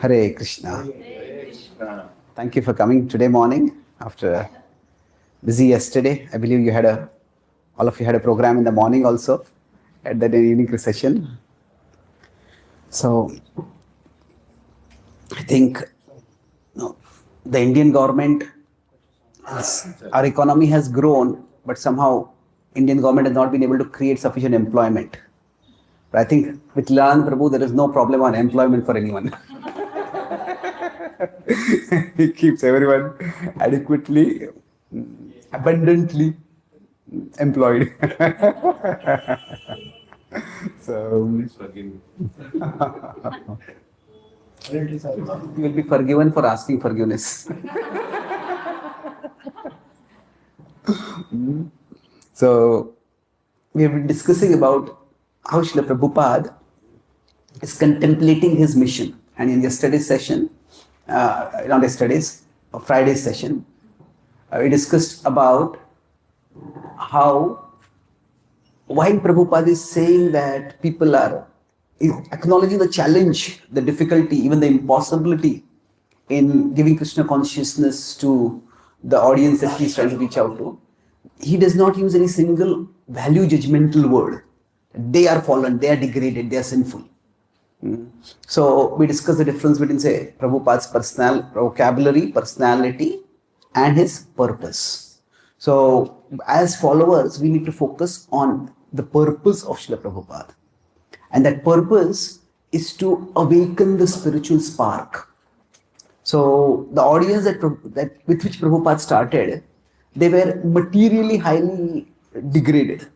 Hare Krishna. Thank you for coming today morning after a busy yesterday. I believe all of you had a program in the morning also at that evening session. So I think the Indian government, our economy has grown, but somehow Indian government has not been able to create sufficient employment. But I think with Leelanand Prabhu, there is no problem on employment for anyone. He keeps everyone adequately, abundantly employed. So you will be forgiven for asking forgiveness. So we have been discussing about how Srila Prabhupada is contemplating his mission. And in yesterday's session, not yesterday's, Friday's session, we discussed about why Prabhupada is saying that people are acknowledging the challenge, the difficulty, even the impossibility in giving Krishna consciousness to the audience that he's trying to reach out to. He does not use any single value judgmental word. They are fallen, they are degraded, they are sinful. So we discussed the difference between, say, Prabhupada's vocabulary, personality, and his purpose. So as followers, we need to focus on the purpose of Srila Prabhupada. And that purpose is to awaken the spiritual spark. So the audience that with which Prabhupada started, they were materially highly degraded.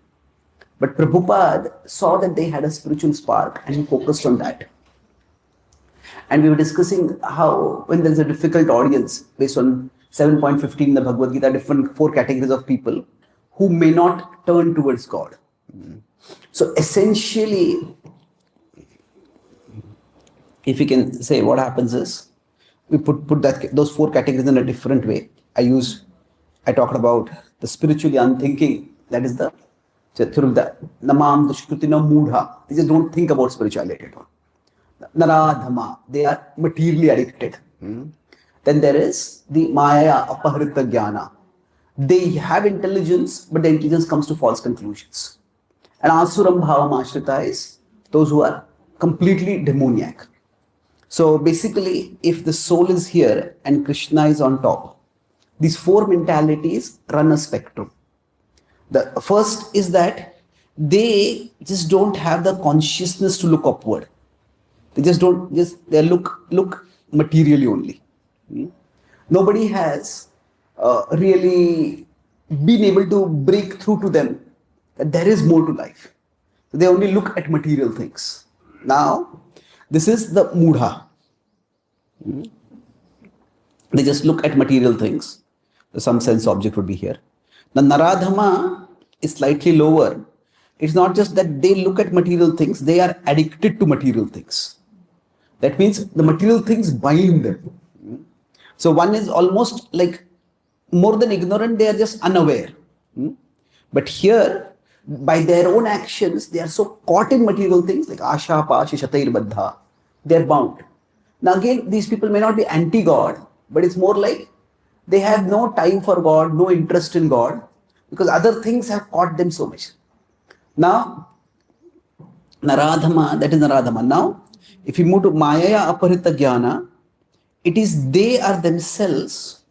But Prabhupada saw that they had a spiritual spark and he focused on that. And we were discussing how when there's a difficult audience, based on 7.15 in the Bhagavad-Gita, different 4 categories of people who may not turn towards God. So essentially, if we can say what happens is, we put those 4 categories in a different way. I talked about the spiritually unthinking, that is the Namam Dushkrutina Mudha. They just don't think about spirituality at all. Naradhama, they are materially addicted. Then there is the Maya Apahrita Jnana. They have intelligence, but the intelligence comes to false conclusions. And Asuram Bhavam Ashrita is those who are completely demoniac. So basically, if the soul is here and Krishna is on top, these 4 mentalities run a spectrum. The first is that they just don't have the consciousness to look upward. They just don't, they look materially only. Nobody has really been able to break through to them that there is more to life. So they only look at material things. Now, this is the Mudha. They just look at material things. Some sense object would be here. The Naradhama is slightly lower. It's not just that they look at material things, they are addicted to material things. That means the material things bind them. So one is almost like more than ignorant, they are just unaware. But here, by their own actions, they are so caught in material things like Asha, Pashi, Shatair, Baddha. They are bound. Now again, these people may not be anti-God, but it's more like they have no time for God, no interest in God, because other things have caught them so much. Now, Naradhama, that is Naradhama. Now, if you move to Maya Aparita Jnana, it is they are themselves,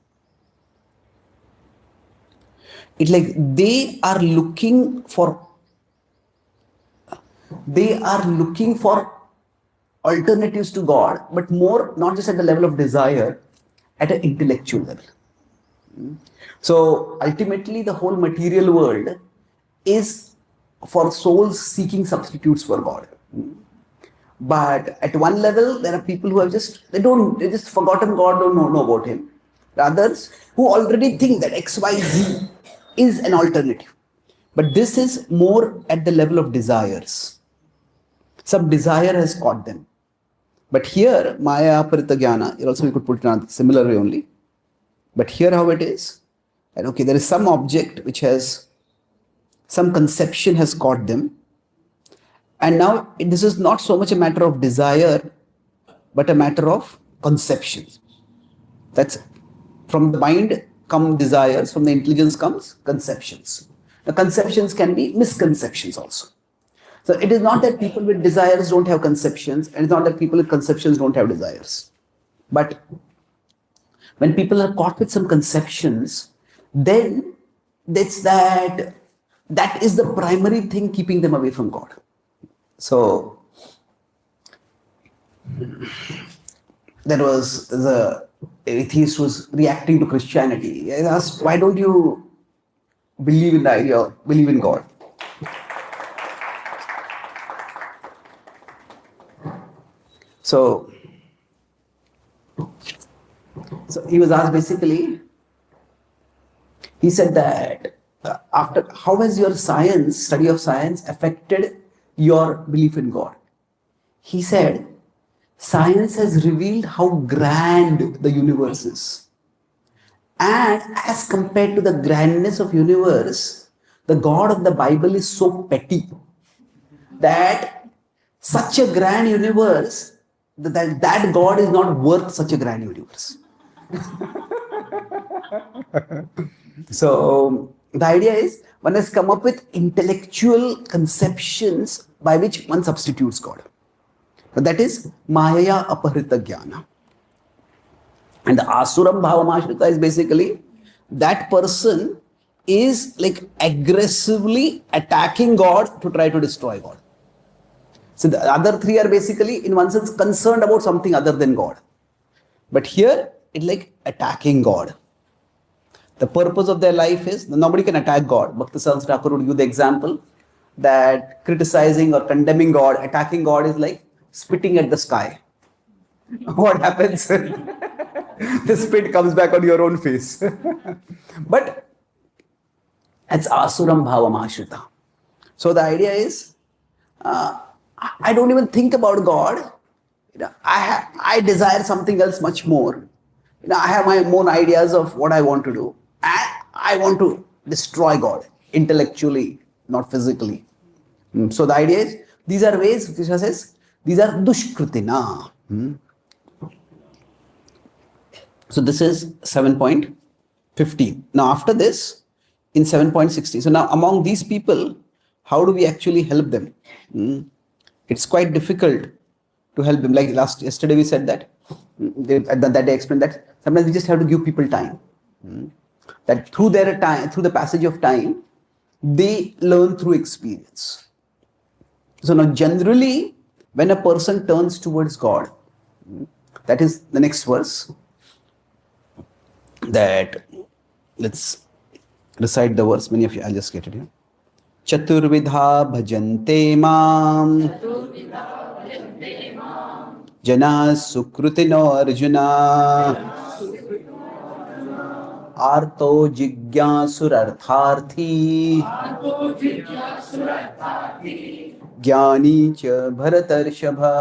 it's like they are looking for alternatives to God, but more not just at the level of desire, at an intellectual level. So ultimately, the whole material world is for souls seeking substitutes for God. But at one level, there are people who have just forgotten God, don't know about Him. Others who already think that XYZ is an alternative. But this is more at the level of desires. Some desire has caught them. But here, Maya Aparita Jnana, also we could put it in a similar way only. But here how it is, and okay, there is some object which has, some conception has caught them. And now this is not so much a matter of desire, but a matter of conceptions. That's from the mind come desires, from the intelligence comes conceptions. The conceptions can be misconceptions also. So it is not that people with desires don't have conceptions, and it's not that people with conceptions don't have desires. But when people are caught with some conceptions, then that is the primary thing keeping them away from God. So there was the atheist was reacting to Christianity. He asked, why don't you believe in the idea, believe in God? So he was asked basically, he said that how has your study of science affected your belief in God? He said, science has revealed how grand the universe is. And as compared to the grandness of universe, the God of the Bible is so petty that such a grand universe, that God is not worth such a grand universe. So the idea is one has come up with intellectual conceptions by which one substitutes God. But that is Maya Aparita Jnana. And the Asuram Bhavamashita is basically that person is like aggressively attacking God to try to destroy God. So the other three are basically in one sense concerned about something other than God. But here it's like attacking God. The purpose of their life is nobody can attack God. Bhakti Thakur would give the example that criticizing or condemning God, attacking God is like spitting at the sky. What happens? The spit comes back on your own face. But it's Asuram Bhavamashita. So the idea is, I don't even think about God. I desire something else much more. I have my own ideas of what I want to do. I want to destroy God intellectually, not physically. So the idea is, these are ways, Krishna says, these are dushkritina. So this is 7.15. Now after this, in 7.60. So now among these people, how do we actually help them? It's quite difficult to help them. Like yesterday we said that they explained that sometimes we just have to give people time. That through their time, through the passage of time, they learn through experience. So now generally, when a person turns towards God, that is the next verse, that let's recite the verse. Many of you, I'll just get it here. Chaturvidha bhajante mam jana sukrutino arjuna arto jigyasurartharthi jnani cha bharatarshava.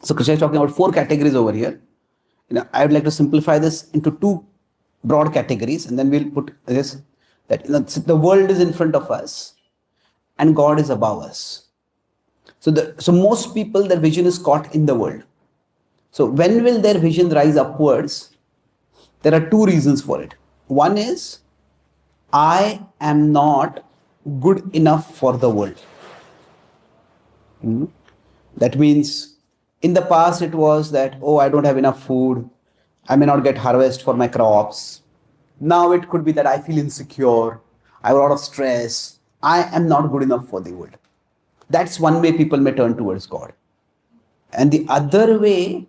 So Krishna is talking about 4 categories over here. I would like to simplify this into 2 broad categories, and then we'll put this, that the world is in front of us and God is above us. So most people, their vision is caught in the world. So when will their vision rise upwards? There are 2 reasons for it. One is, I am not good enough for the world. That means, in the past it was that, I don't have enough food, I may not get harvest for my crops. Now it could be that I feel insecure, I have a lot of stress, I am not good enough for the world. That's one way people may turn towards God. And the other way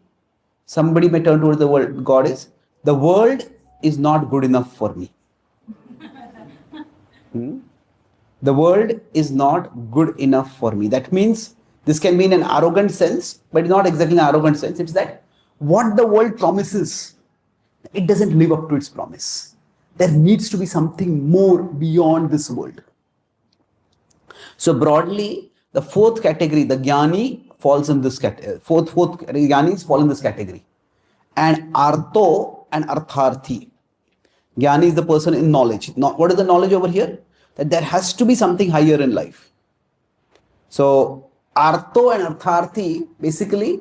somebody may turn towards God is, the world is not good enough for me. The world is not good enough for me. That means, this can be in an arrogant sense, but not exactly an arrogant sense. It's that what the world promises, it doesn't live up to its promise. There needs to be something more beyond this world. So broadly, the 4th category, the Jnani, falls in this category. Fourth Jnanis fall in this category. And Artho and Artharthi. Jnani is the person in knowledge. What is the knowledge over here? That there has to be something higher in life. So Artho and Artharthi, basically,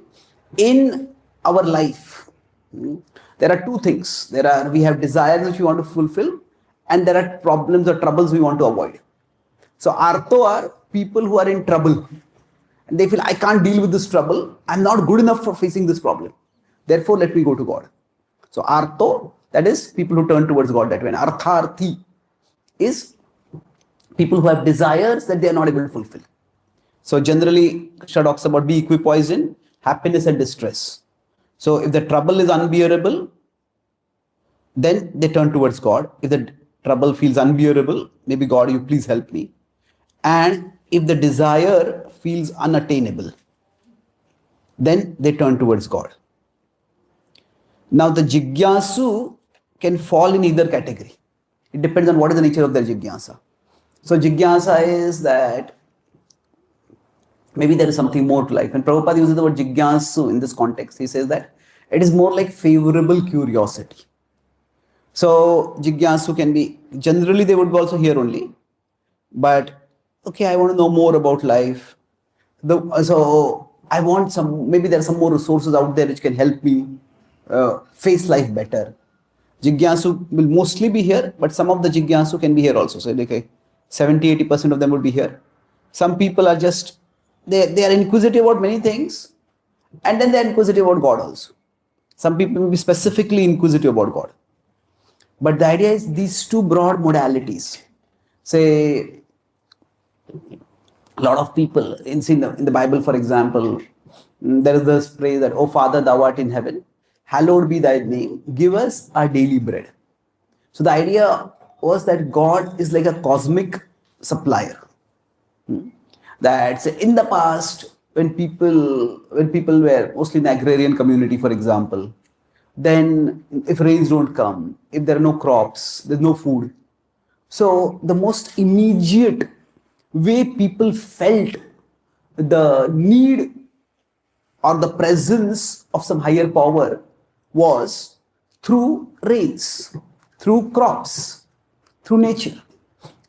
in our life, there are two things. We have desires which we want to fulfill, and there are problems or troubles we want to avoid. So Artho are people who are in trouble. And they feel, I can't deal with this trouble. I'm not good enough for facing this problem. Therefore, let me go to God. So Artho, that is people who turn towards God that way. And Artharthi is people who have desires that they are not able to fulfill. So generally, Krishna talks about be equipoised in happiness and distress. So if the trouble is unbearable, then they turn towards God. If the trouble feels unbearable, maybe God, you please help me. And if the desire feels unattainable, then they turn towards God. Now the jigyasu can fall in either category. It depends on what is the nature of their jigyasa. So jigyasa is that maybe there is something more to life. When Prabhupada uses the word jigyasu in this context, he says that it is more like favorable curiosity. So jigyasu can be, generally they would be also here only, but okay, I want to know more about life. So I want some, maybe there are some more resources out there which can help me face life better. Jigyasu will mostly be here, but some of the jigyasu can be here also. So like 70-80% of them would be here. Some people are just, they are inquisitive about many things, and then they are inquisitive about God also. Some people will be specifically inquisitive about God. But the idea is these two broad modalities. Say, a lot of people in the Bible, for example, there is this phrase that, "Oh Father, thou art in heaven, hallowed be thy name, give us our daily bread." So the idea was that God is like a cosmic supplier. That in the past, when people were mostly in the agrarian community, for example, then if rains don't come, if there are no crops, there's no food. So the most immediate way people felt the need or the presence of some higher power was through rains, through crops, through nature.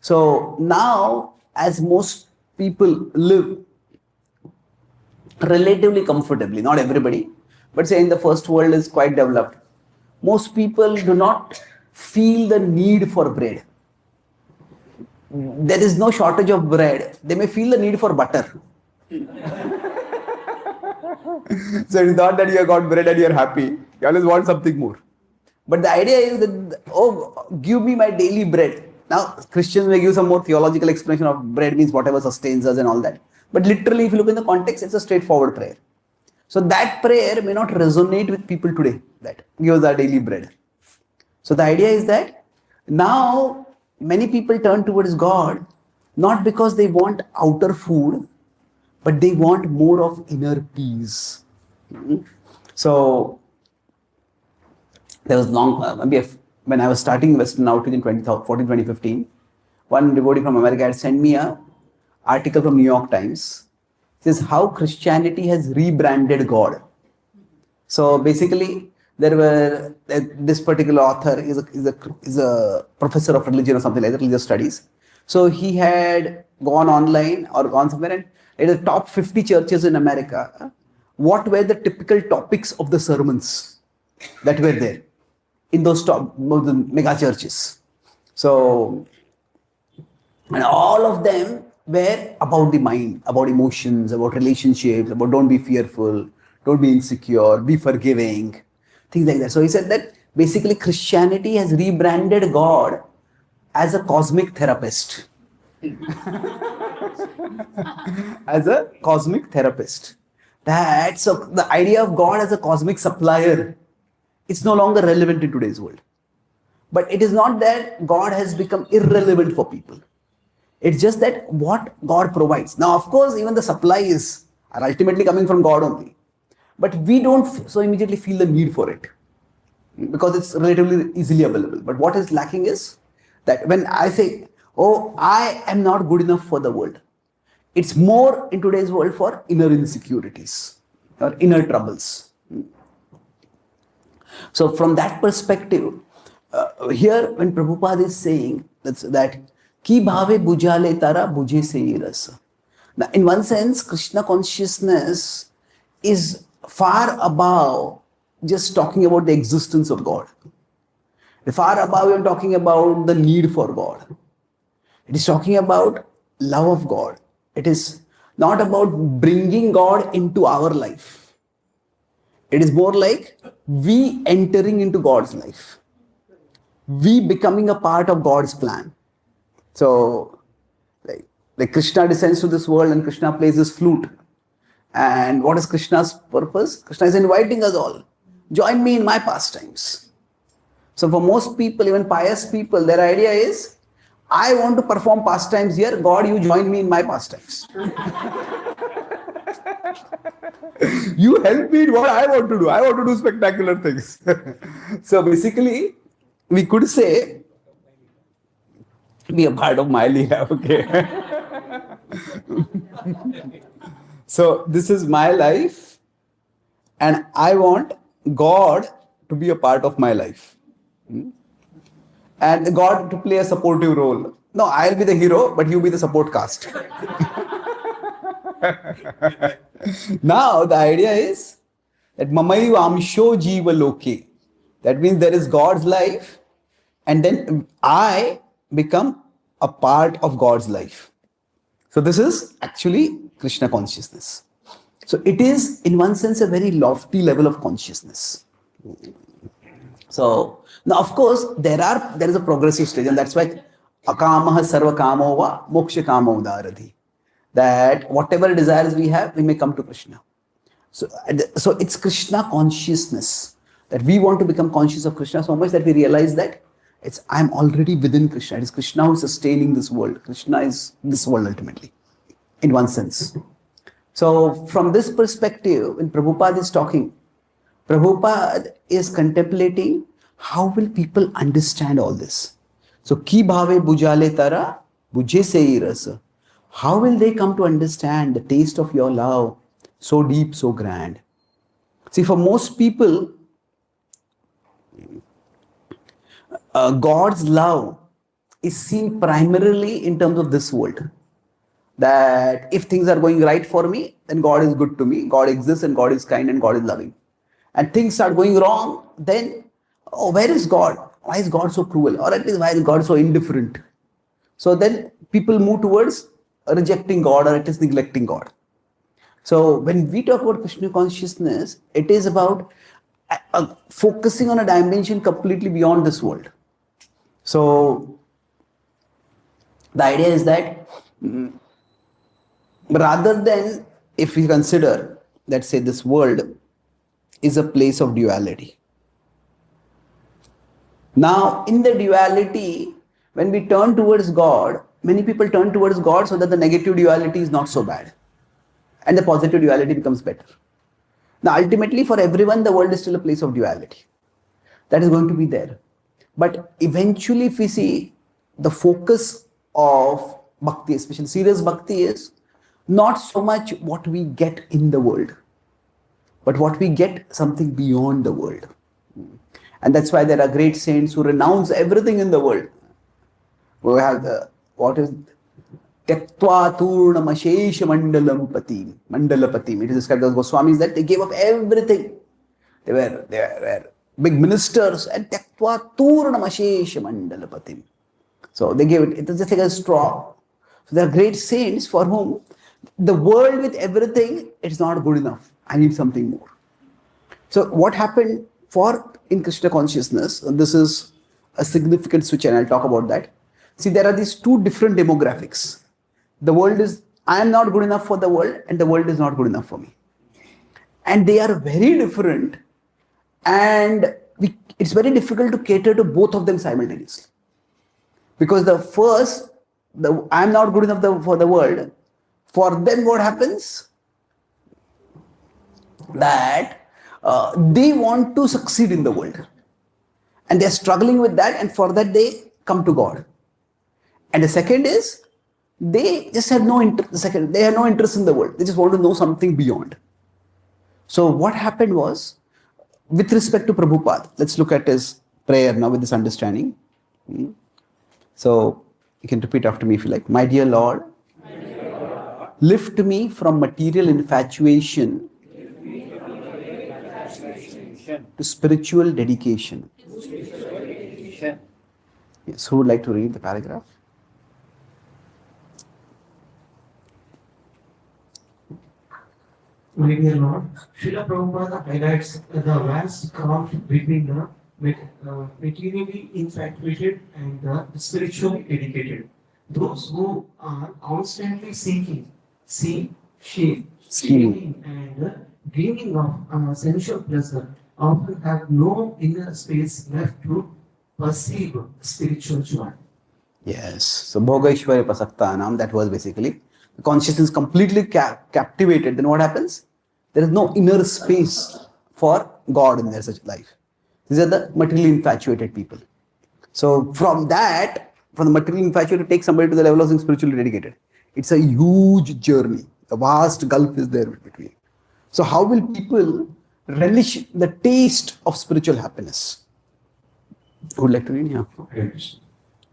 So now, as most people live relatively comfortably, not everybody, but say in the first world is quite developed, most people do not feel the need for bread. There is no shortage of bread. They may feel the need for butter. So it's not that you have got bread and you're happy. You always want something more. But the idea is that, oh, give me my daily bread. Now, Christians may give some more theological explanation of bread means whatever sustains us and all that. But literally, if you look in the context, it's a straightforward prayer. So that prayer may not resonate with people today, that give us our daily bread. So the idea is that now many people turn towards God not because they want outer food, but they want more of inner peace. So there was when I was starting Western Outreach in 2015, one devotee from America had sent me an article from New York Times. It says how Christianity has rebranded God. So basically, this particular author is a professor of religion or something like that, religious studies. So he had gone online or gone somewhere and in the top 50 churches in America, what were the typical topics of the sermons that were there in those mega churches. So, and all of them were about the mind, about emotions, about relationships, about don't be fearful, don't be insecure, be forgiving, things like that. So he said that basically Christianity has rebranded God as a cosmic therapist. As a cosmic therapist. So the idea of God as a cosmic supplier, it's no longer relevant in today's world. But it is not that God has become irrelevant for people. It's just that what God provides. Now, of course, even the supplies are ultimately coming from God only. But we don't so immediately feel the need for it because it's relatively easily available. But what is lacking is that when I say, oh, I am not good enough for the world, it's more in today's world for inner insecurities or inner troubles. So from that perspective, here when Prabhupada is saying that ki bhave bujale tara bujhe se rasa, Now, in one sense, Krishna consciousness is far above just talking about the existence of God. Far above you're talking about the need for God. It is talking about love of God. It is not about bringing God into our life. It is more like we entering into God's life. We becoming a part of God's plan. So, like Krishna descends to this world and Krishna plays his flute. And what is Krishna's purpose? Krishna is inviting us all. Join me in my pastimes. So for most people, even pious people, their idea is, I want to perform pastimes here. God, you join me in my pastimes. You help me in what I want to do. I want to do spectacular things. So basically, we could say, be a part of my life, okay? So this is my life, and I want God to be a part of my life. And God to play a supportive role. No, I'll be the hero, but you be the support cast. Now, the idea is that Mamayu Amsho Jiva Loke. That means there is God's life, and then I become a part of God's life. So this is actually Krishna consciousness. So it is, in one sense, a very lofty level of consciousness. So now, of course, there is a progressive stage, and that's why akamaha sarva kamo va moksha kamo udaradhi. That whatever desires we have, we may come to Krishna. So it's Krishna consciousness, that we want to become conscious of Krishna so much that we realize that I'm already within Krishna. It is Krishna who is sustaining this world. Krishna is this world ultimately, in one sense. So from this perspective, when Prabhupada is talking, Prabhupada is contemplating how will people understand all this. So ki bhave bujale tara bujhe sei rasa. How will they come to understand the taste of your love, so deep, so grand? See, for most people, God's love is seen primarily in terms of this world. That if things are going right for me, then God is good to me. God exists and God is kind and God is loving. And things start going wrong, then, oh, where is God? Why is God so cruel? Or at least, why is God so indifferent? So then people move towards rejecting God or at least neglecting God. So when we talk about Krishna consciousness, it is about focusing on a dimension completely beyond this world. So the idea is that rather than, if we consider, let's say this world is a place of duality. Now in the duality, when we turn towards God, many people turn towards God so that the negative duality is not so bad and the positive duality becomes better. Now ultimately for everyone, the world is still a place of duality. That is going to be there. But eventually, if we see, the focus of Bhakti, especially serious Bhakti, is not so much what we get in the world, but what we get something beyond the world. And that's why there are great saints who renounce everything in the world. We have what is Tyaktva Turnam Ashesha Mandalapatim. It is described as Goswamis that they gave up everything. They were big ministers and Tyaktva Turnam Ashesha Mandalapatim. So they gave it was just like a straw. So there are great saints for whom the world with everything, it's not good enough. I need something more. So what happened in Krishna consciousness, and this is a significant switch, and I'll talk about that. See, there are these two different demographics. The world is, I am not good enough for the world, and the world is not good enough for me. And they are very different, and it's very difficult to cater to both of them simultaneously. Because the first, I am not good enough for the world, for them what happens? That they want to succeed in the world. And they are struggling with that, and for that they come to God. And the second is, they just have no interest. They have no interest in the world. They just want to know something beyond. So what happened was, with respect to Prabhupada, let's look at his prayer now with this understanding. So you can repeat after me if you like. My dear Lord, Lift me from material infatuation to spiritual dedication. Yes, who would like to read the paragraph? My dear Lord, Srila Prabhupada highlights the vast gulf between the materially infatuated and the spiritually educated. Those who are constantly seeking, scheming, and dreaming of sensual pleasure often have no inner space left to perceive spiritual joy. Yes. So Bhogaishwarya Pasaktanam, that was basically the consciousness completely captivated. Then what happens? There is no inner space for God in their such life. These are the materially infatuated people. So from the materially infatuated, take somebody to the level of being spiritually dedicated. It's a huge journey. A vast gulf is there between. So how will people relish the taste of spiritual happiness? Who would like to read here? Yes.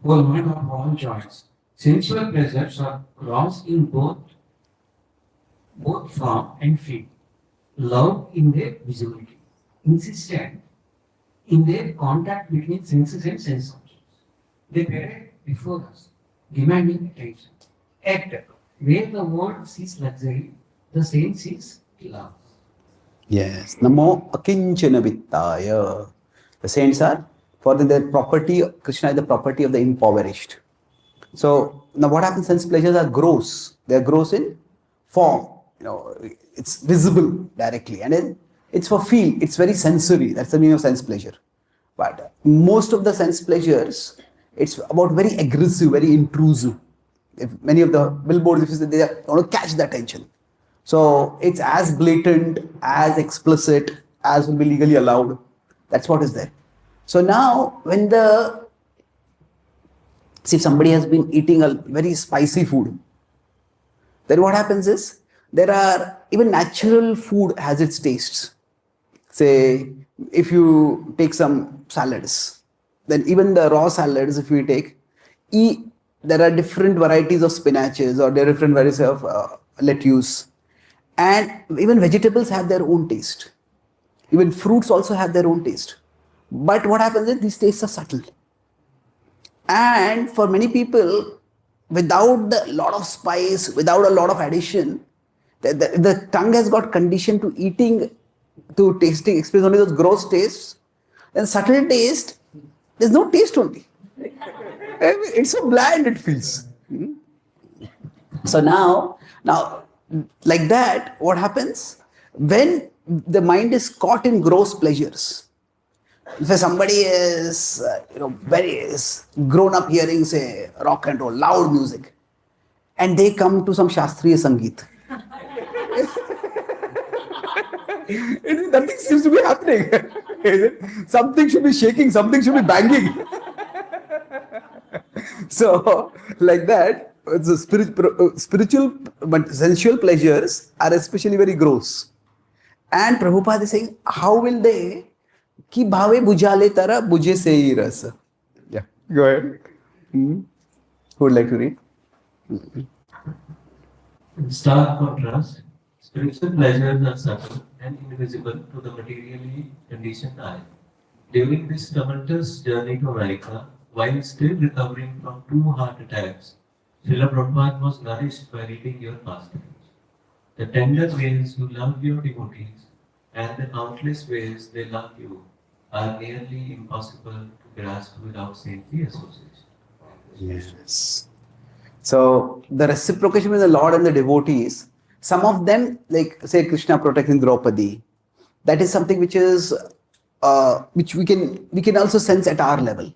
O Lord of all joys, sensual pleasures are gross in both form and feel, loud in their visibility, insistent in their contact between senses and sense objects. They parade before us, demanding attention. Yet, where the world sees luxury, the saint sees love. Yes. Namo akinchana vittaya. The saints are for their property. Krishna is the property of the impoverished. So now what happens? Sense pleasures are gross. They are gross in form. It's visible directly, and then it's for feel. It's very sensory. That's the meaning of sense pleasure. But most of the sense pleasures, it's about very aggressive, very intrusive. If many of the billboards, if you say, they want to catch the attention. So it's as blatant, as explicit as will be legally allowed. That's what is there. So now if somebody has been eating a very spicy food, then what happens is, there are, even natural food has its tastes. Say, if you take some salads, then even the raw salads, if you take, there are different varieties of spinaches, or there are different varieties of lettuce. And even vegetables have their own taste. Even fruits also have their own taste. But what happens is, these tastes are subtle. And for many people, without a lot of spice, without a lot of addition, the tongue has got conditioned to tasting, experience only those gross tastes. Then subtle taste, there's no taste only. It's so bland it feels. So now, like that, what happens? When the mind is caught in gross pleasures, if somebody is, is grown up hearing, say, rock and roll, loud music, and they come to some Shastriya Sangeet, nothing seems to be happening. Something should be shaking, something should be banging. So, like that, the spiritual but sensual pleasures are especially very gross. And Prabhupada is saying, how will they? Ki bhave bujale tara buje sei rasa. Yeah, go ahead. Who would like to read? In stark contrast, spiritual pleasures are subtle and invisible to the materially conditioned eye. During this tumultuous journey to America, while still recovering from 2 heart attacks, Srila Prabhupada was nourished by reading your pastimes. The tender ways you love your devotees and the countless ways they love you are nearly impossible to grasp without saintly association. Yes. So the reciprocation between the Lord and the devotees, some of them, like say Krishna protecting Draupadi, that is something which is which we can also sense at our level.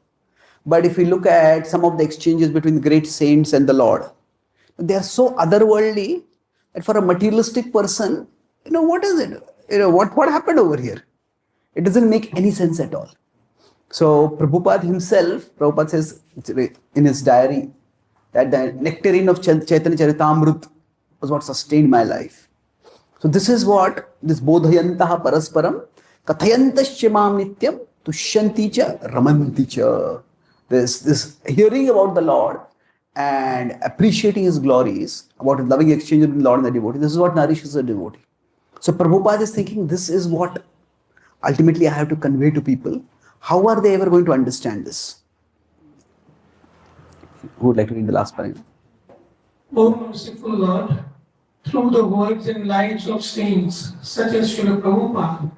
But if we look at some of the exchanges between great saints and the Lord, they are so otherworldly that for a materialistic person, what is it? What happened over here? It doesn't make any sense at all. So Prabhupada says in his diary that the nectarine of Chaitanya Charitamrut was what sustained my life. So this is what this bodhayantaha parasparam kathayantascha mam nityam tushyanti cha ramanti cha. This hearing about the Lord and appreciating his glories, about loving exchange between Lord and the devotee. This is what nourishes a devotee. So Prabhupada is thinking, this is what ultimately I have to convey to people. How are they ever going to understand this? Who would like to read the last paragraph? O merciful Lord, through the words and lives of saints such as Srila Prabhupada,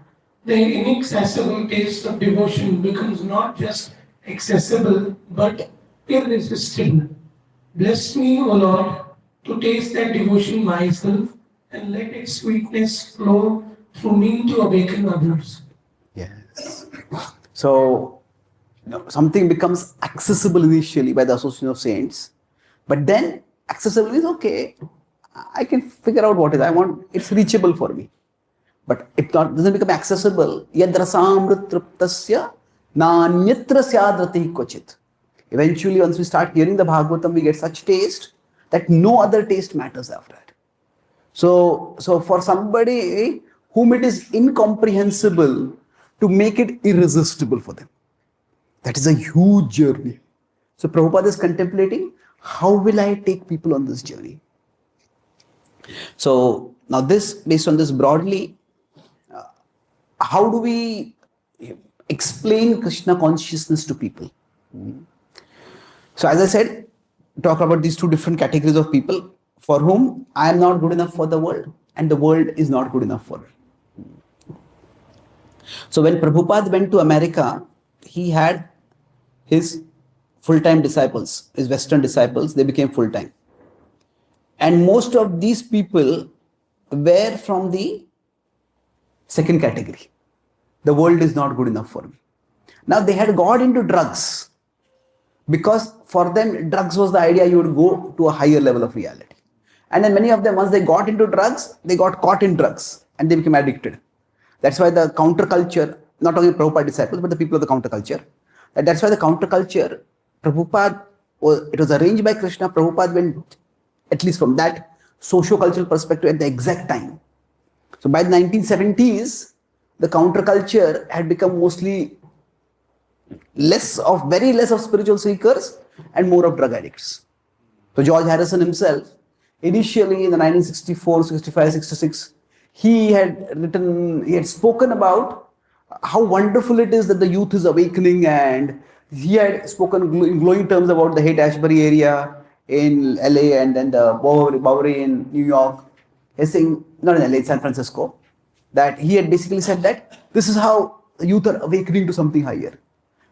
the inaccessible taste of devotion becomes not just accessible but irresistible. Bless me, O Lord, to taste that devotion myself and let its sweetness flow through me to awaken others. Yes. So, something becomes accessible initially by the association of saints, but then accessible is okay. I can figure out what it is I want. It's reachable for me. But it doesn't become accessible. Yadrasamrit triptasya nanyatra syadrati kvachit. Eventually, once we start hearing the Bhagavatam, we get such taste that no other taste matters after that. So for somebody whom it is incomprehensible, to make it irresistible for them, that is a huge journey. So Prabhupada is contemplating, how will I take people on this journey? So now based on this broadly, how do we explain Krishna consciousness to people? So as I said, talk about these two different categories of people for whom I am not good enough for the world and the world is not good enough for me. So when Prabhupada went to America, he had his full-time disciples, his Western disciples, they became full-time. And most of these people were from the second category. The world is not good enough for me. Now they had got into drugs because for them drugs was the idea you would go to a higher level of reality. And then many of them, once they got into drugs, they got caught in drugs and they became addicted. That's why the counterculture, not only Prabhupada disciples, but the people of the counterculture, that's why the counterculture, Prabhupada, it was arranged by Krishna. Prabhupada went, at least from that socio-cultural perspective, at the exact time. So by the 1970s, the counterculture had become mostly very less of spiritual seekers and more of drug addicts. So George Harrison himself, initially in the 1964, 65, 66, he had spoken about how wonderful it is that the youth is awakening, and he had spoken in glowing terms about the Haight-Ashbury area in LA and then the Bowery in New York. He's saying, not in LA, San Francisco, that he had basically said that this is how the youth are awakening to something higher.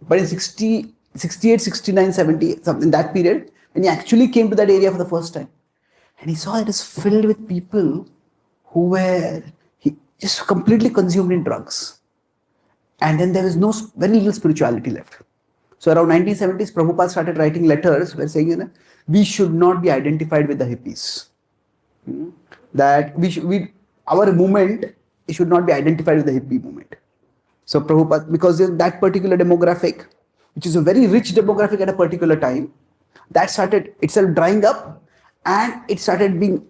But in 68, 69, 70, in that period, when he actually came to that area for the first time, and he saw it is filled with people who were just completely consumed in drugs. And then there was very little spirituality left. So around 1970s, Prabhupada started writing letters where saying, we should not be identified with the hippies. That our movement should not be identified with the hippie movement. So Prabhupada, because that particular demographic, which is a very rich demographic at a particular time, that started itself drying up, and it started being,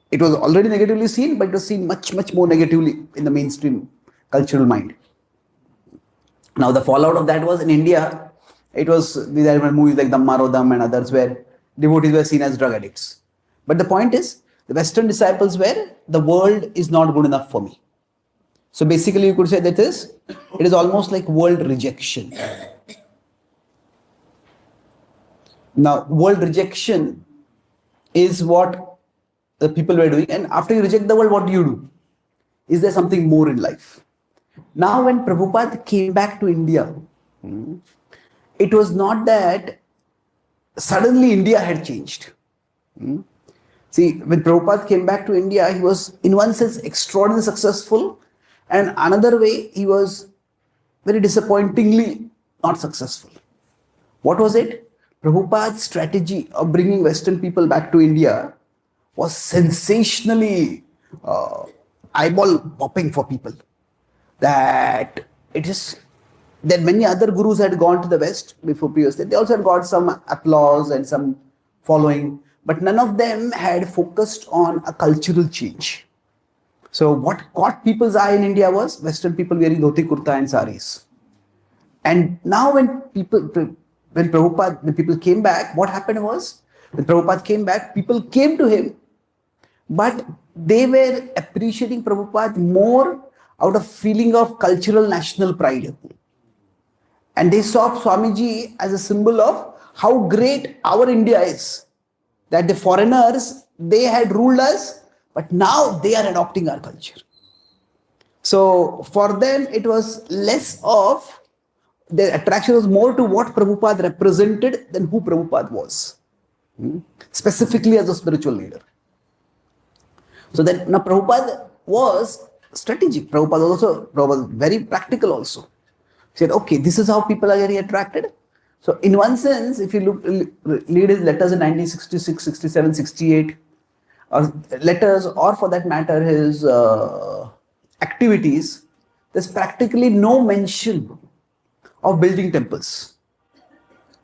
it was already negatively seen, but it was seen much, much more negatively in the mainstream cultural mind. Now the fallout of that was in India, it was, these are movies like Dhamma and others where devotees were seen as drug addicts. But the point is, the Western disciples were, the world is not good enough for me. So basically you could say that it is almost like world rejection. Now world rejection is what the people were doing, and after you reject the world, what do? Is there something more in life? Now when Prabhupada came back to India, it was not that suddenly India had changed. See, when Prabhupada came back to India, he was in one sense extraordinarily successful, and another way he was very disappointingly not successful. What was it? Prabhupada's strategy of bringing Western people back to India was sensationally eyeball popping for people. That many other gurus had gone to the West before previously. They also had got some applause and some following, but none of them had focused on a cultural change. So what caught people's eye in India was Western people wearing dhoti kurta and saris. And now when people came back, what happened was When Prabhupada came back, people came to him, but they were appreciating Prabhupada more out of feeling of cultural national pride. And they saw Swamiji as a symbol of how great our India is. That the foreigners, they had ruled us, but now they are adopting our culture. So for them, it was less of, the attraction was more to what Prabhupada represented than who Prabhupada was. Specifically as a spiritual leader. So then now Prabhupada was strategic. Prabhupada was very practical also. He said, okay, this is how people are getting attracted. So in one sense, if you read his letters in 1966, 67, 68, or letters, or for that matter, his activities, there's practically no mention of building temples.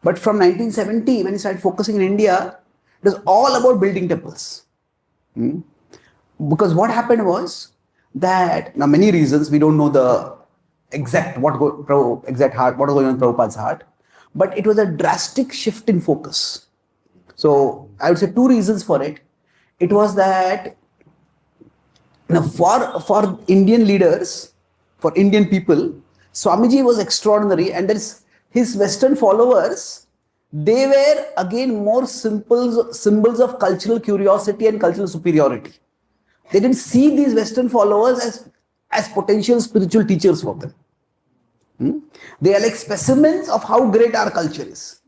But from 1970, when he started focusing in India, it was all about building temples. Because what happened was that, now many reasons, we don't know the exact what was going on in Prabhupada's heart, but it was a drastic shift in focus. So I would say two reasons for it. It was that for Indian leaders, for Indian people, Swamiji was extraordinary, and his Western followers, they were again more symbols of cultural curiosity and cultural superiority. They didn't see these Western followers as potential spiritual teachers for them. They are like specimens of how great our culture is.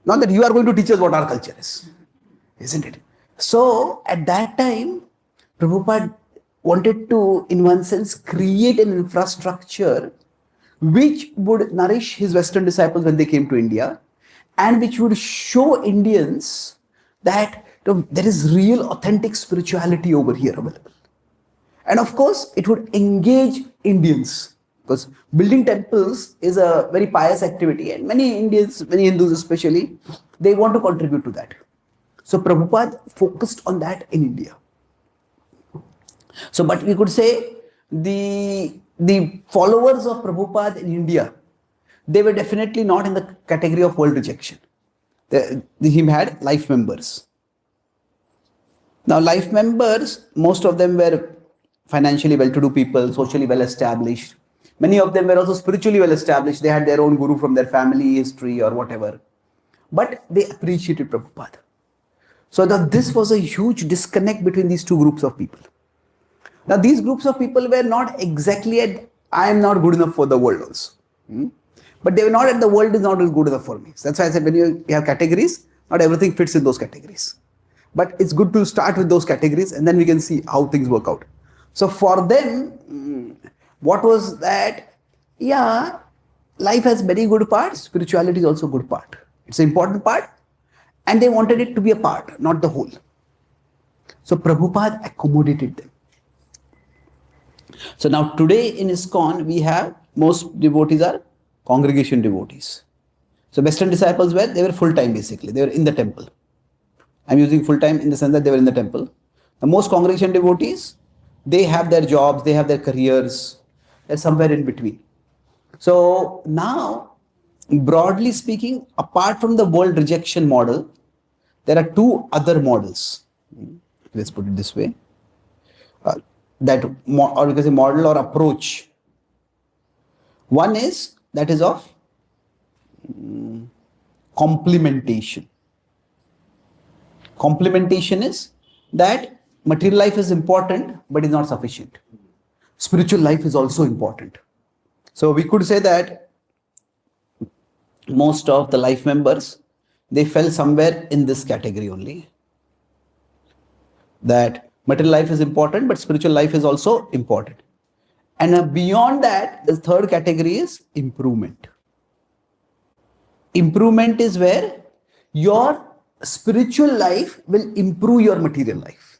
Not that you are going to teach us what our culture is. Isn't it? So at that time, Prabhupada wanted to, in one sense, create an infrastructure which would nourish his Western disciples when they came to India, and which would show Indians that there is real authentic spirituality over here available. And of course, it would engage Indians, because building temples is a very pious activity, and many Indians, many Hindus especially, they want to contribute to that. So Prabhupada focused on that in India. So, but we could say the followers of Prabhupada in India, they were definitely not in the category of world rejection. He had life members. Now, life members, most of them were financially well-to-do people, socially well-established. Many of them were also spiritually well-established. They had their own guru from their family history or whatever. But they appreciated Prabhupada. So this was a huge disconnect between these two groups of people. Now, these groups of people were not exactly at, I am not good enough for the world also. But they were not at, the world is not good enough for me. So that's why I said when you have categories, not everything fits in those categories. But it's good to start with those categories, and then we can see how things work out. So for them, what was that? Yeah, life has many good parts. Spirituality is also a good part. It's an important part. And they wanted it to be a part, not the whole. So Prabhupada accommodated them. So now today in ISKCON, we have most devotees are congregation devotees. So Western disciples they were full-time basically. They were in the temple. I'm using full-time in the sense that they were in the temple. The most congregation devotees, they have their jobs, they have their careers. They're somewhere in between. So now, broadly speaking, apart from the world rejection model, there are two other models. Let's put it this way. Or we can say model or approach. One is, that is of complementation. Complementation is that material life is important, but is not sufficient. Spiritual life is also important. So we could say that most of the life members, they fell somewhere in this category only. That material life is important, but spiritual life is also important. And beyond that, the third category is improvement. Improvement is where your spiritual life will improve your material life.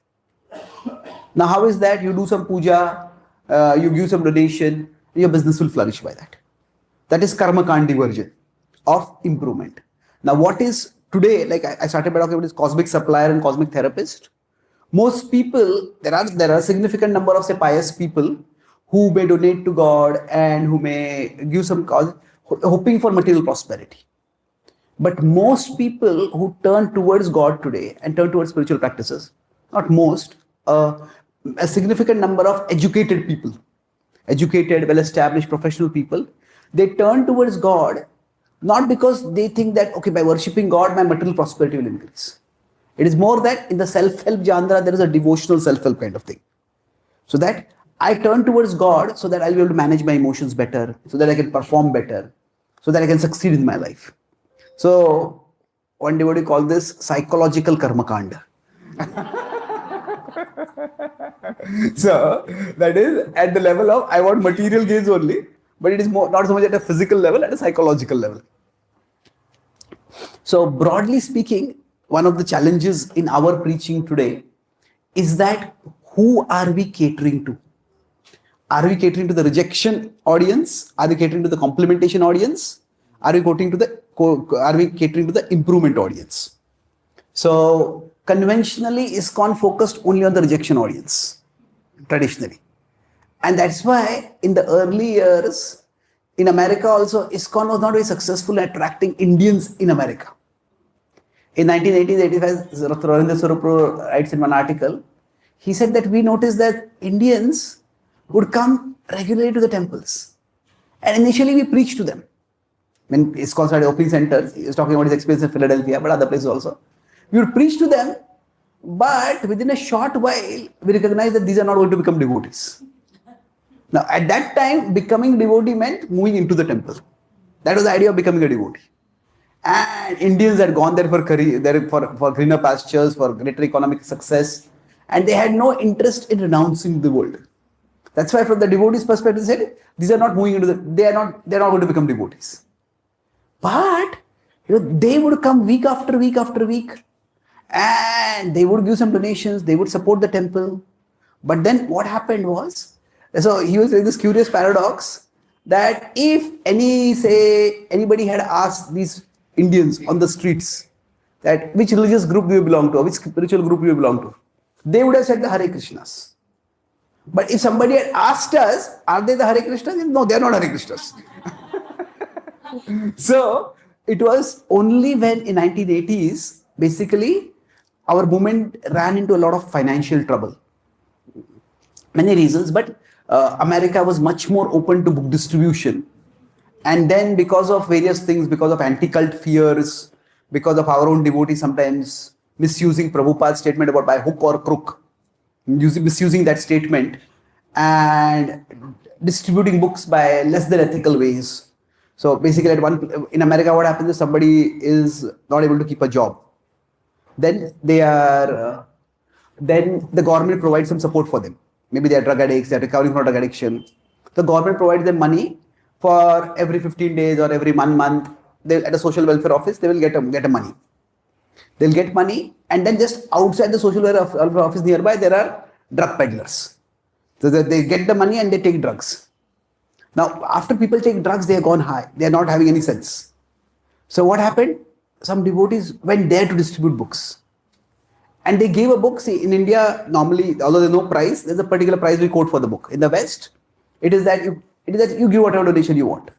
Now, how is that? You do some puja, you give some donation, your business will flourish by that. That is karma kandi version of improvement. Now, what is today, like I started by talking about this cosmic supplier and cosmic therapist. Most people, there are a significant number of, say, pious people who may donate to God and who may give some cause, hoping for material prosperity. But most people who turn towards God today and turn towards spiritual practices, not most, a significant number of educated people, educated, well-established professional people, they turn towards God not because they think that, okay, by worshipping God, my material prosperity will increase. It is more that in the self-help genre, there is a devotional self-help kind of thing. So that I turn towards God so that I'll be able to manage my emotions better, so that I can perform better, so that I can succeed in my life. So one devotee called this psychological karma kanda. So that is at the level of I want material gains only, but it is more not so much at a physical level, at a psychological level. So broadly speaking, one of the challenges in our preaching today is that who are we catering to? Are we catering to the rejection audience? Are we catering to the complementation audience? Are we catering to the improvement audience? So conventionally, ISKCON focused only on the rejection audience, traditionally. And that's why in the early years, in America also, ISKCON was not very successful at attracting Indians in America. In 1980s-85, Ravindra Swarup writes in one article, he said that we noticed that Indians would come regularly to the temples. And initially we preached to them. When ISKCON started opening centers, he was talking about his experience in Philadelphia, but other places also. We would preach to them, but within a short while, we recognized that these are not going to become devotees. Now, at that time, becoming devotee meant moving into the temple. That was the idea of becoming a devotee. And Indians had gone there for greener pastures, for greater economic success, and they had no interest in renouncing the world. That's why, from the devotees' perspective, they said these are not moving into they are not going to become devotees. But they would come week after week after week, and they would give some donations. They would support the temple. But then what happened was, so he was saying this curious paradox that if anybody had asked these Indians on the streets that which religious group do you belong to, or which spiritual group do you belong to, they would have said the Hare Krishnas. But if somebody had asked us, are they the Hare Krishnas? No, they are not Hare Krishnas. So it was only when in 1980s, basically, our movement ran into a lot of financial trouble. Many reasons, but America was much more open to book distribution. And then because of various things, because of anti-cult fears, because of our own devotees sometimes misusing Prabhupada's statement about by hook or crook, misusing that statement and distributing books by less than ethical ways. So basically in America, what happens is somebody is not able to keep a job. Then then the government provides some support for them. Maybe they are drug addicts, they are recovering from drug addiction. The government provides them money for every 15 days or every 1 month. At a social welfare office, they will get a money. They'll get money, and then just outside the social welfare office nearby, there are drug peddlers. So that they get the money and they take drugs. Now, after people take drugs, they are gone high. They are not having any sense. So what happened? Some devotees went there to distribute books. And they gave a book. See, in India, normally, although there's no price, there's a particular price we quote for the book. In the West, it is that you give whatever donation you want.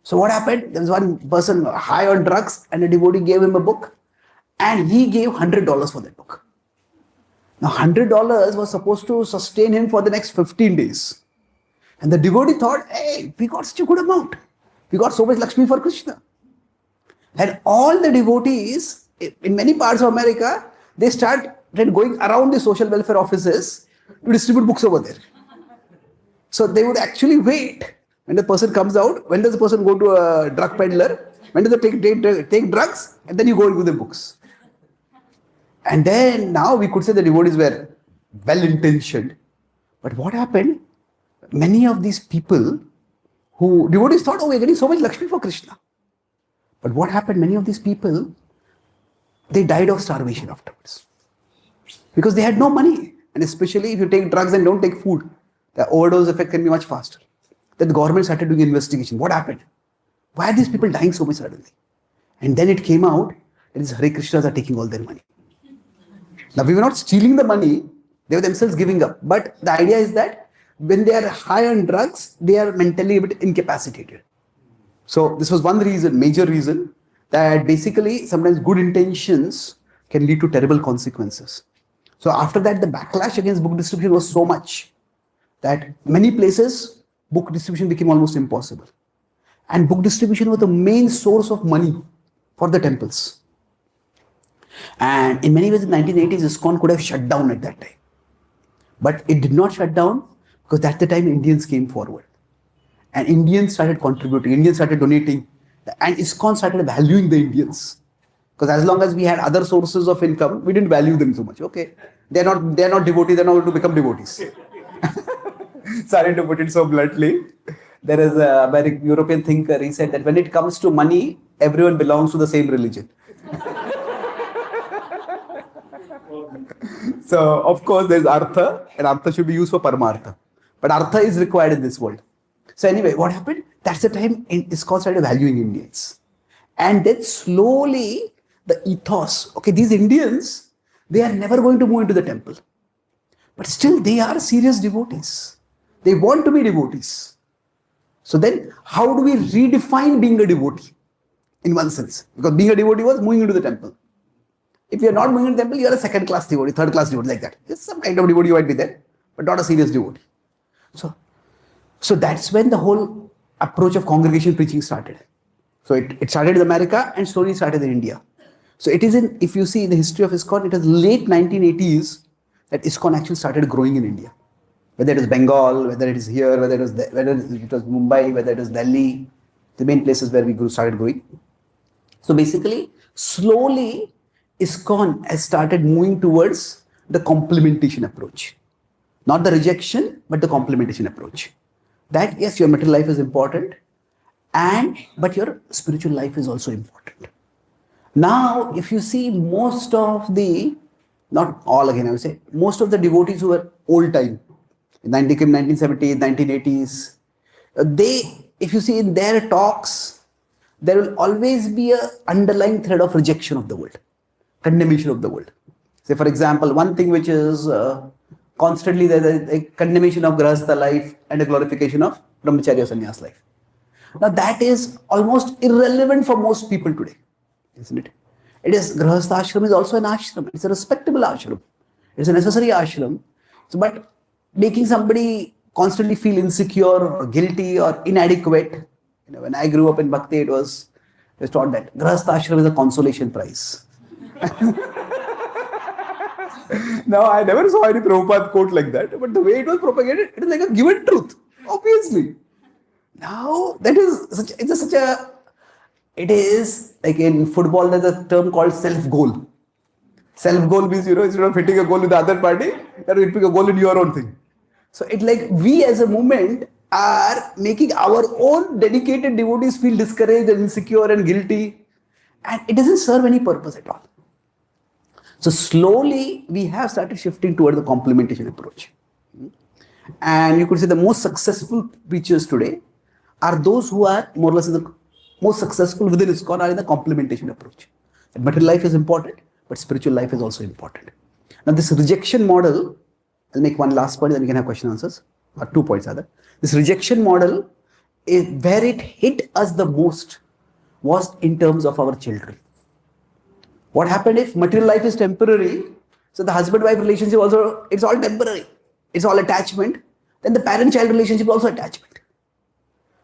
So what happened? There was one person high on drugs, and a devotee gave him a book, and he gave $100 for that book. Now, $100 was supposed to sustain him for the next 15 days. And the devotee thought, hey, we got such a good amount. We got so much Lakshmi for Krishna. And all the devotees in many parts of America, they started going around the social welfare offices to distribute books over there. So they would actually wait when the person comes out. When does the person go to a drug peddler? When does they take drugs? And then you go and give them books. And then now we could say the devotees were well-intentioned. But what happened? Many of these people devotees thought, oh, we're getting so much Lakshmi for Krishna. But what happened? Many of these people, they died of starvation afterwards. Because they had no money. And especially if you take drugs and don't take food, the overdose effect can be much faster. Then the government started doing investigation. What happened? Why are these people dying so much suddenly? And then it came out that these Hare Krishnas are taking all their money. Now, we were not stealing the money. They were themselves giving up. But the idea is that when they are high on drugs, they are mentally a bit incapacitated. So this was one reason, major reason, that basically sometimes good intentions can lead to terrible consequences. So after that, the backlash against book distribution was so much that many places book distribution became almost impossible. And book distribution was the main source of money for the temples. And in many ways, in the 1980s, ISKCON could have shut down at that time. But it did not shut down because at the time Indians came forward. And Indians started contributing, Indians started donating, and ISKCON started valuing the Indians. Because as long as we had other sources of income, we didn't value them so much. Okay, they're not devotees, they're not going to become devotees. Sorry to put it so bluntly. There is a very European thinker, he said that when it comes to money, everyone belongs to the same religion. So, of course, there's Artha, and Artha should be used for Paramartha. But Artha is required in this world. So anyway, what happened? That's the time ISKCON started valuing Indians. And then slowly, the ethos, okay, these Indians, they are never going to move into the temple. But still, they are serious devotees. They want to be devotees. So then, how do we redefine being a devotee? In one sense. Because being a devotee was moving into the temple. If you are not moving into the temple, you are a second-class devotee, third-class devotee, like that. There's some kind of devotee you might be there, but not a serious devotee. So that's when the whole approach of congregation preaching started. So it started in America and slowly started in India. So it is if you see in the history of ISKCON, it was late 1980s that ISKCON actually started growing in India. Whether it is Bengal, whether it is here, whether it was Mumbai, whether it was Delhi, the main places where we started growing. So basically, slowly, ISKCON has started moving towards the complementation approach. Not the rejection, but the complementation approach. That yes, your material life is important, but your spiritual life is also important. Now, if you see most of not all again, I would say, most of the devotees who were old time, in 1970s, 1980s, if you see in their talks, there will always be an underlying thread of rejection of the world, condemnation of the world. Say, for example, one thing which is constantly there's a condemnation of grahastha life and a glorification of brahmacharya sannyas life. Now that is almost irrelevant for most people today, isn't it? It is grahastha ashram is also an ashram. It's a respectable ashram. It's a necessary ashram. So, but making somebody constantly feel insecure or guilty or inadequate. When I grew up in Bhakti, it was taught that grahastha ashram is a consolation prize. Now, I never saw any Prabhupada quote like that, but the way it was propagated, it is like a given truth, obviously. Now, it is like in football, there's a term called self-goal. Self-goal means, instead of hitting a goal with the other party, you're hitting a goal in your own thing. So, it's like we as a movement are making our own dedicated devotees feel discouraged and insecure and guilty, and it doesn't serve any purpose at all. So slowly we have started shifting toward the complementation approach. And you could say the most successful preachers today are those who are more or less the most successful within ISKCON are in the complementation approach. And material life is important, but spiritual life is also important. Now this rejection model, I'll make one last point, then we can have question answers, or 2 points rather. This rejection model, where it hit us the most was in terms of our children. What happened if material life is temporary? So the husband-wife relationship also, it's all temporary. It's all attachment. Then the parent-child relationship also attachment.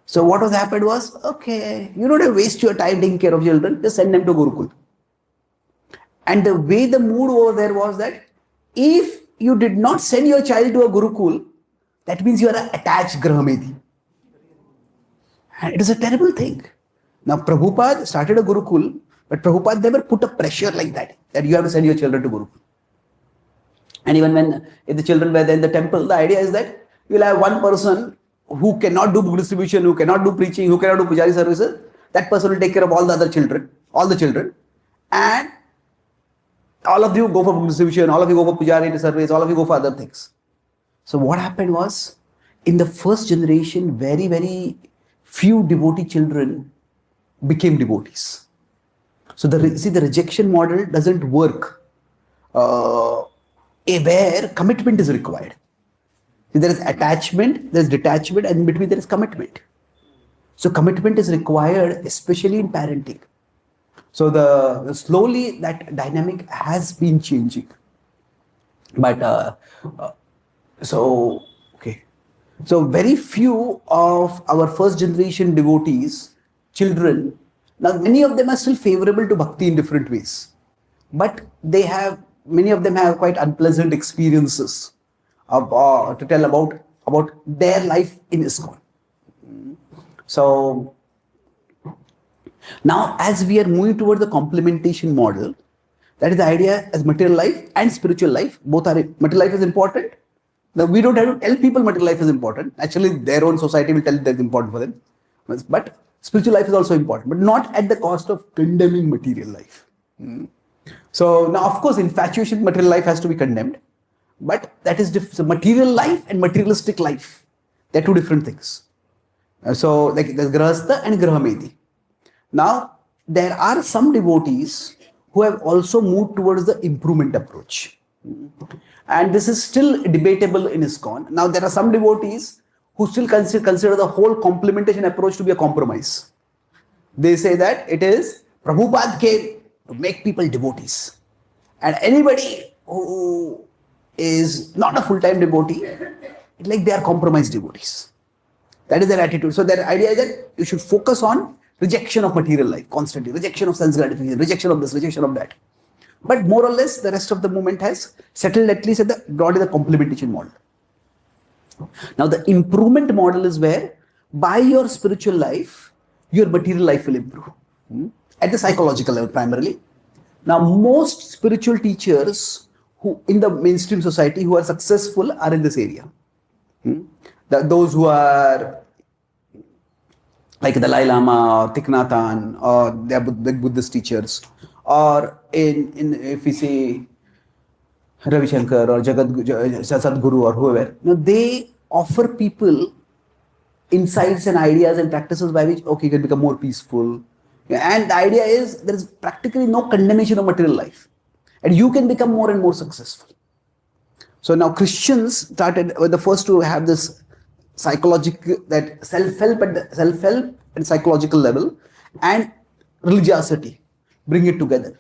So what was happened was, okay, you don't have to waste your time taking care of children, just send them to Gurukul. And the way the mood over there was that if you did not send your child to a Gurukul, that means you are an attached Grahamedi. And it is a terrible thing. Now Prabhupada started a Gurukul, but Prabhupada never put a pressure like that you have to send your children to Gurukul. And even if the children were there in the temple, the idea is that you will have one person who cannot do book distribution, who cannot do preaching, who cannot do pujari services. That person will take care of all the children, and all of you go for book distribution, all of you go for pujari service, all of you go for other things. So what happened was, in the first generation, very, very few devotee children became devotees. So the rejection model doesn't work where commitment is required. See, there is attachment, there is detachment, and in between there is commitment. So commitment is required, especially in parenting. So the slowly that dynamic has been changing. But so okay. So very few of our first generation devotees, children, now many of them are still favorable to bhakti in different ways. But many of them have quite unpleasant experiences to tell about their life in ISKCON. So now as we are moving towards the complementation model, that is the idea as material life and spiritual life. Both are, material life is important. Now we don't have to tell people material life is important. Actually, their own society will tell that it's important for them. But spiritual life is also important, but not at the cost of condemning material life. So now, of course, infatuation with material life has to be condemned, but that is so material life and materialistic life. They're two different things. So like there's grahastha and grahamedi. Now there are some devotees who have also moved towards the improvement approach, and this is still debatable in ISKCON. Now there are some devotees who still consider the whole complementation approach to be a compromise. They say that it is Prabhupada came to make people devotees, and anybody who is not a full-time devotee, it's like they are compromised devotees. That is their attitude. So their idea is that you should focus on rejection of material life constantly, rejection of sense gratification, rejection of this, rejection of that. But more or less, the rest of the movement has settled at least at the broadly the complementation model. Now the improvement model is where by your spiritual life, your material life will improve. At the psychological level primarily. Now most spiritual teachers who in the mainstream society who are successful are in this area. Those who are like the Dalai Lama or Thich Nhat Hanh or they are Buddhist teachers, or in if we say Ravi Shankar or Sadhguru or whoever, they offer people insights and ideas and practices by which you can become more peaceful. And the idea is there is practically no condemnation of material life, and you can become more and more successful. So now Christians were the first to have this psychological, that self-help and psychological level, and religiosity, bring it together.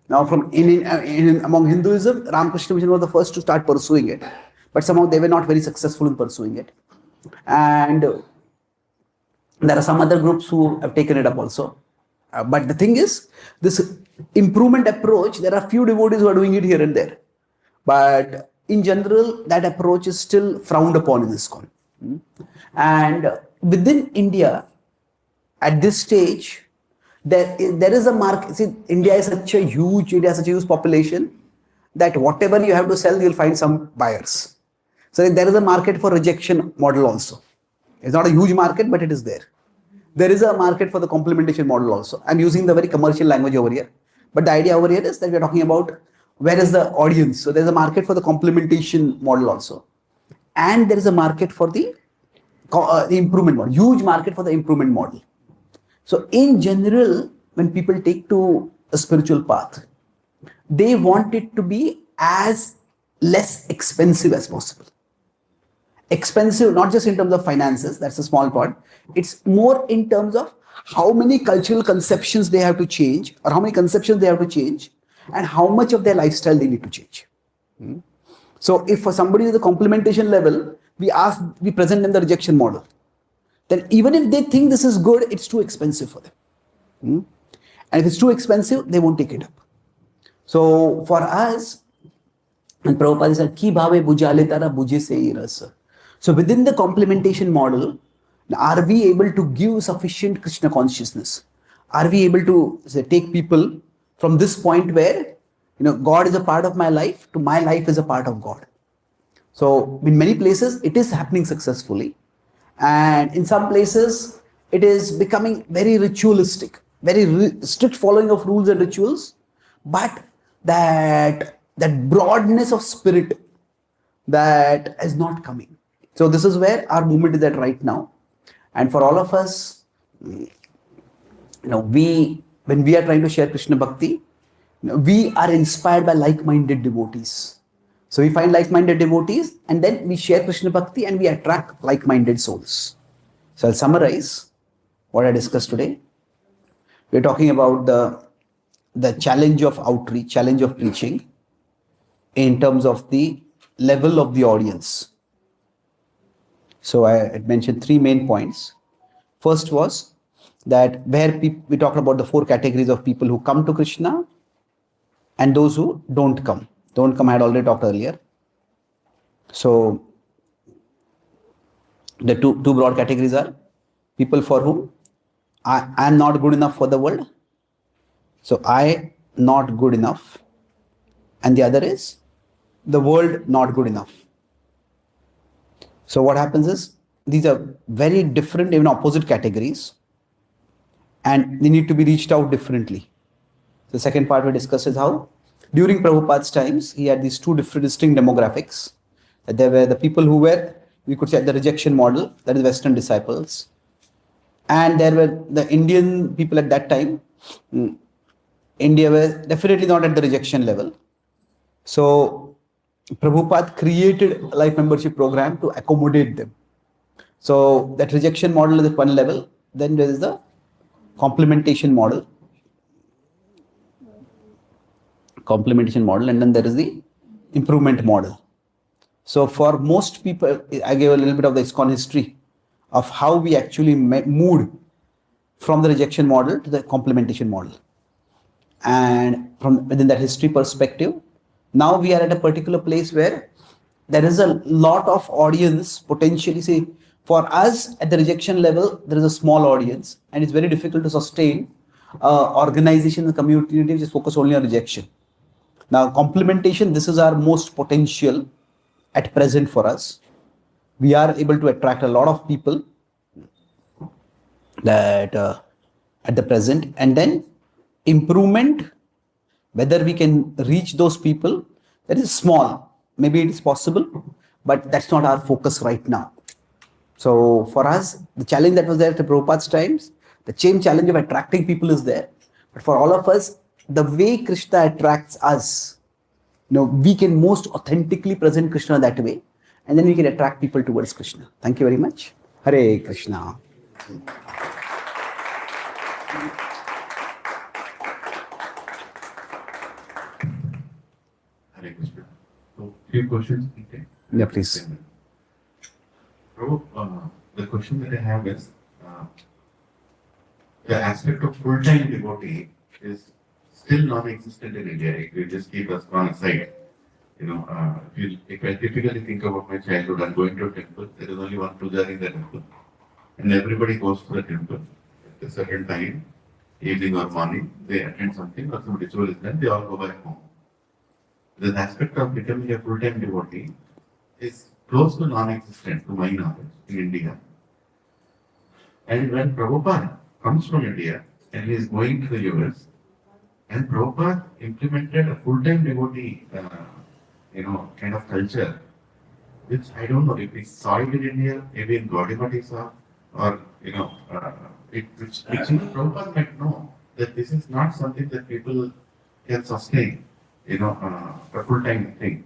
Now from among Hinduism, Ramakrishna Mission was the first to start pursuing it, but somehow they were not very successful in pursuing it. And there are some other groups who have taken it up also. But the thing is, this improvement approach, there are few devotees who are doing it here and there. But in general, that approach is still frowned upon in ISKCON. And within India, at this stage, there is a market. See, India has such a huge population that whatever you have to sell, you'll find some buyers. So there is a market for rejection model also. It's not a huge market, but it is there. There is a market for the complementation model also. I'm using the very commercial language over here. But the idea over here is that we're talking about where is the audience. So there's a market for the complementation model also. And there is a market for the improvement model, huge market for the improvement model. So in general, when people take to a spiritual path, they want it to be as less expensive as possible. Expensive, not just in terms of finances, that's a small part. It's more in terms of how many cultural conceptions they have to change, or how many conceptions they have to change, and how much of their lifestyle they need to change. So if for somebody with the complementation level, we present them the rejection model, then even if they think this is good, it's too expensive for them. And if it's too expensive, they won't take it up. So for us, and Prabhupada said, Ki bhave bujale tara buje se rasa. So within the complementation model, are we able to give sufficient Krishna consciousness? Are we able to take people from this point where God is a part of my life to my life is a part of God? So in many places it is happening successfully, and in some places it is becoming very ritualistic, very strict following of rules and rituals, but that broadness of spirit that is not coming. So this is where our movement is at right now. And for all of us, when we are trying to share Krishna Bhakti, we are inspired by like-minded devotees. So we find like-minded devotees, and then we share Krishna Bhakti and we attract like-minded souls. So I'll summarize what I discussed today. We're talking about the the challenge of outreach, challenge of preaching in terms of the level of the audience. So I had mentioned three main points. First was that where we talked about the four categories of people who come to Krishna and those who don't come. Don't come, I had already talked earlier. So the two broad categories are people for whom I am not good enough for the world. So I not good enough. And the other is the world not good enough. So what happens is these are very different, even opposite categories, and they need to be reached out differently. The second part we discussed is how during Prabhupada's times he had these two different distinct demographics. There were the people who were, we could say, the rejection model, that is Western disciples, and there were the Indian people at that time. India were definitely not at the rejection level. So Prabhupada created a life membership program to accommodate them. So that rejection model is at one level. Then there is the complementation model. And then there is the improvement model. So for most people, I gave a little bit of the ISKCON history of how we actually moved from the rejection model to the complementation model. And from within that history perspective, now we are at a particular place where there is a lot of audience potentially. See, for us at the rejection level, there is a small audience and it's very difficult to sustain organization in the community which is focused only on rejection. Now, complementation, this is our most potential at present for us. We are able to attract a lot of people that at the present, and then improvement, whether we can reach those people, that is small. Maybe it is possible, but that's not our focus right now. So for us, the challenge that was there at Prabhupada's times, the same challenge of attracting people is there. But for all of us, the way Krishna attracts us, we can most authentically present Krishna that way, and then we can attract people towards Krishna. Thank you very much. Hare Krishna. Hare Krishna. So, few questions. Okay. Yeah, please. Prabhu, the question that I have is, the aspect of full-time devotee is still non-existent in India. If you just keep us on aside, if I typically think about my childhood, I'm going to a temple, there is only one pujari in the temple, and everybody goes to the temple at a certain time, evening or morning, they attend something or some ritual is done, they all go back home. The aspect of becoming a full-time devotee is close to non-existent, to my knowledge, in India. And when Prabhupada comes from India and he is going to the US, and Prabhupada implemented a full-time devotee, kind of culture, which I don't know if he saw it in India, maybe in Gaudiya he saw, or which Prabhupada might know that this is not something that people can sustain, a full-time thing,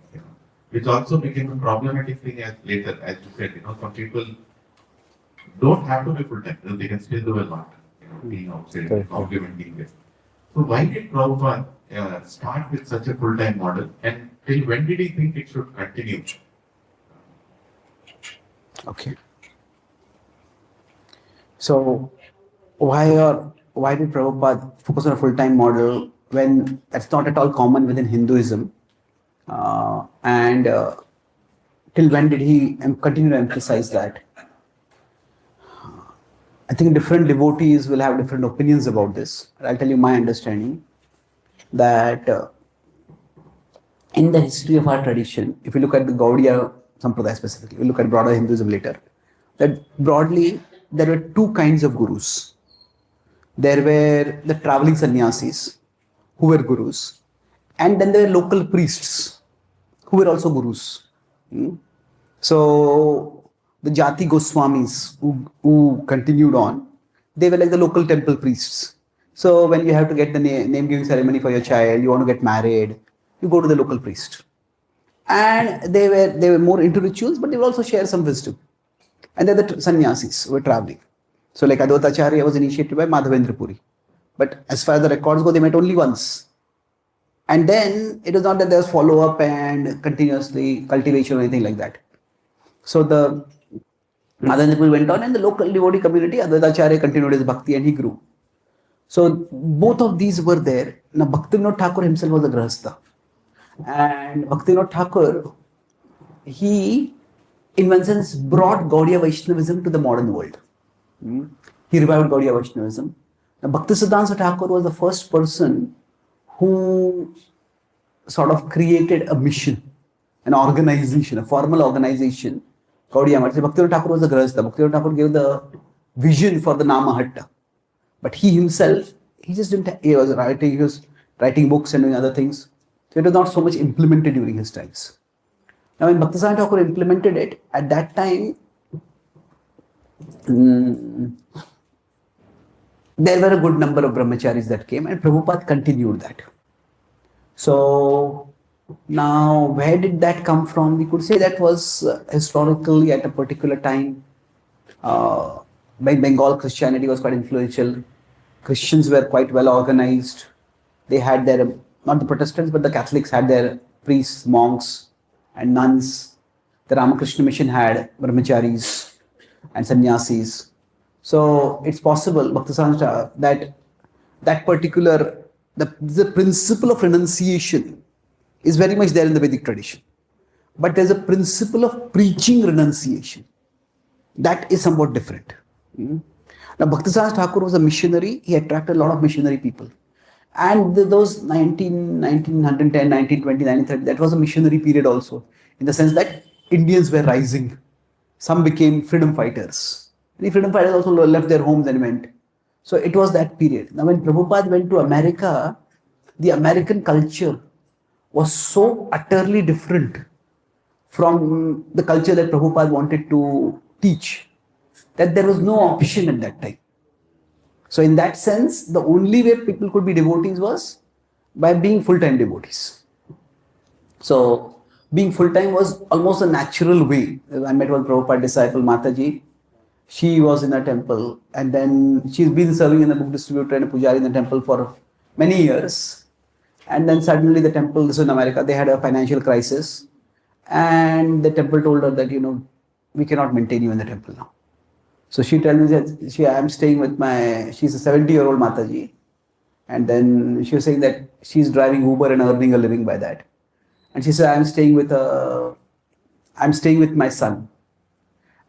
which also became a problematic thing as later, as you said, some people don't have to be full-time, they can still do a lot, being outside, complementing this. So why did Prabhupada start with such a full-time model, and till when did he think it should continue? Okay. So why did Prabhupada focus on a full-time model when that's not at all common within Hinduism? And till when did he continue to emphasize that? I think different devotees will have different opinions about this. I'll tell you my understanding that in the history of our tradition, if you look at the Gaudiya Sampradaya specifically, we look at broader Hinduism later, that broadly there were two kinds of gurus. There were the traveling sannyasis who were gurus, and then there were local priests who were also gurus. So the Jati Goswamis who continued on, they were like the local temple priests. So when you have to get the name giving ceremony for your child, you want to get married, you go to the local priest. And they were more into rituals, but they will also share some wisdom. And they're the sannyasis who were traveling. So like Advaitacharya was initiated by Madhavendra Puri. But as far as the records go, they met only once. And then it was not that there was follow-up and continuously cultivation or anything like that. So the Madhan Dipul went on, and the local devotee community, Advaita Acharya continued his bhakti and he grew. So both of these were there. Now Bhaktivinoda Thakur himself was a Grahastha. And Bhaktivinoda Thakur, he in one sense brought Gaudiya Vaishnavism to the modern world. He revived Gaudiya Vaishnavism. Now Bhaktisiddhanta Thakur was the first person who sort of created a mission, an organization, a formal organization. Gaudiya Math. Bhaktivinoda Thakur was a Grahastha. Bhaktivinoda Thakur gave the vision for the Namahatta. But he himself, he just didn't, he was writing books and doing other things. So it was not so much implemented during his times. Now when Bhaktisiddhanta Thakur implemented it, at that time, there were a good number of brahmacharis that came, and Prabhupada continued that. So now where did that come from? We could say that was historically at a particular time. Bengal Christianity was quite influential. Christians were quite well organized. They had their, not the Protestants, but the Catholics had their priests, monks and nuns. The Ramakrishna mission had brahmacharis and sannyasis. So it's possible, Bhaktisiddhanta, that particular, the principle of renunciation is very much there in the Vedic tradition. But there's a principle of preaching renunciation. That is somewhat different. Now, Bhaktisiddhanta Thakur was a missionary. He attracted a lot of missionary people. And those 1910, 1920, 1930, that was a missionary period also, in the sense that Indians were rising. Some became freedom fighters. The freedom fighters also left their homes and went. So it was that period. Now, when Prabhupada went to America, the American culture was so utterly different from the culture that Prabhupada wanted to teach, that there was no option at that time. So in that sense, the only way people could be devotees was by being full-time devotees. So being full-time was almost a natural way. I met one Prabhupada disciple, Mataji. She was in a temple, and then she's been serving in the book distributor and a pujari in the temple for many years. And then suddenly the temple, this was in America, they had a financial crisis. And the temple told her that, we cannot maintain you in the temple now. So she told me that I'm staying with she's a 70-year-old Mataji. And then she was saying that she's driving Uber and earning a living by that. And she said, I'm staying with my son.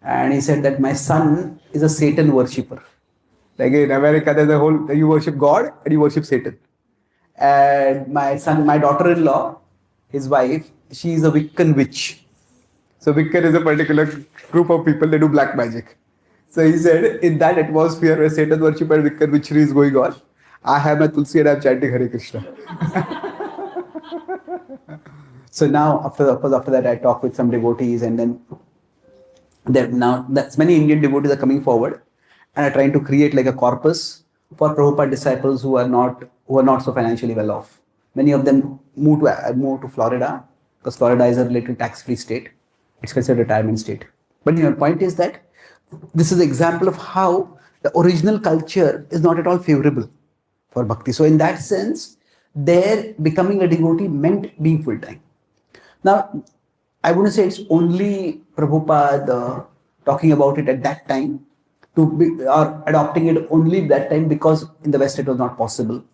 And he said that my son is a Satan worshipper. Like in America, there's you worship God and you worship Satan. And my daughter-in-law, his wife, she is a Wiccan witch. So Wiccan is a particular group of people, they do black magic. So he said, in that atmosphere where Satan worship and Wiccan witchery is going on, I have my Tulsi and I'm chanting Hare Krishna. So now, after that, I talk with some devotees, and then many Indian devotees are coming forward and are trying to create like a corpus for Prabhupada disciples who are not so financially well off. Many of them move to Florida, because Florida is a little tax-free state. It's considered a retirement state. But your point is that this is an example of how the original culture is not at all favorable for bhakti. So in that sense, their becoming a devotee meant being full-time. Now, I wouldn't say it's only Prabhupada talking about it at that time, or adopting it only that time, because in the West it was not possible.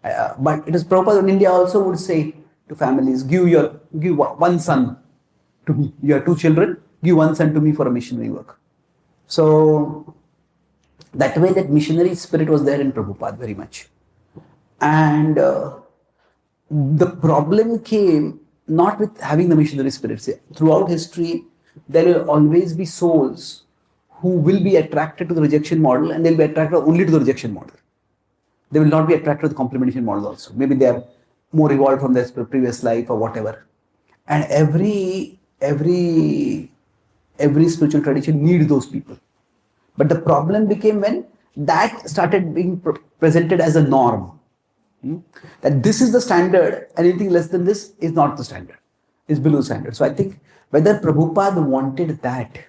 But it is Prabhupada in India also would say to families, give one son to me. You have two children, give one son to me for a missionary work. So that way, that missionary spirit was there in Prabhupada very much. And the problem came not with having the missionary spirit. See, throughout history, there will always be souls who will be attracted to the rejection model, and they'll be attracted only to the rejection model. They will not be attracted to the complementation model also. Maybe they are more evolved from their previous life or whatever. And every spiritual tradition needs those people. But the problem became when that started being presented as a norm. That this is the standard, anything less than this is not the standard, is below standard. So I think whether Prabhupada wanted that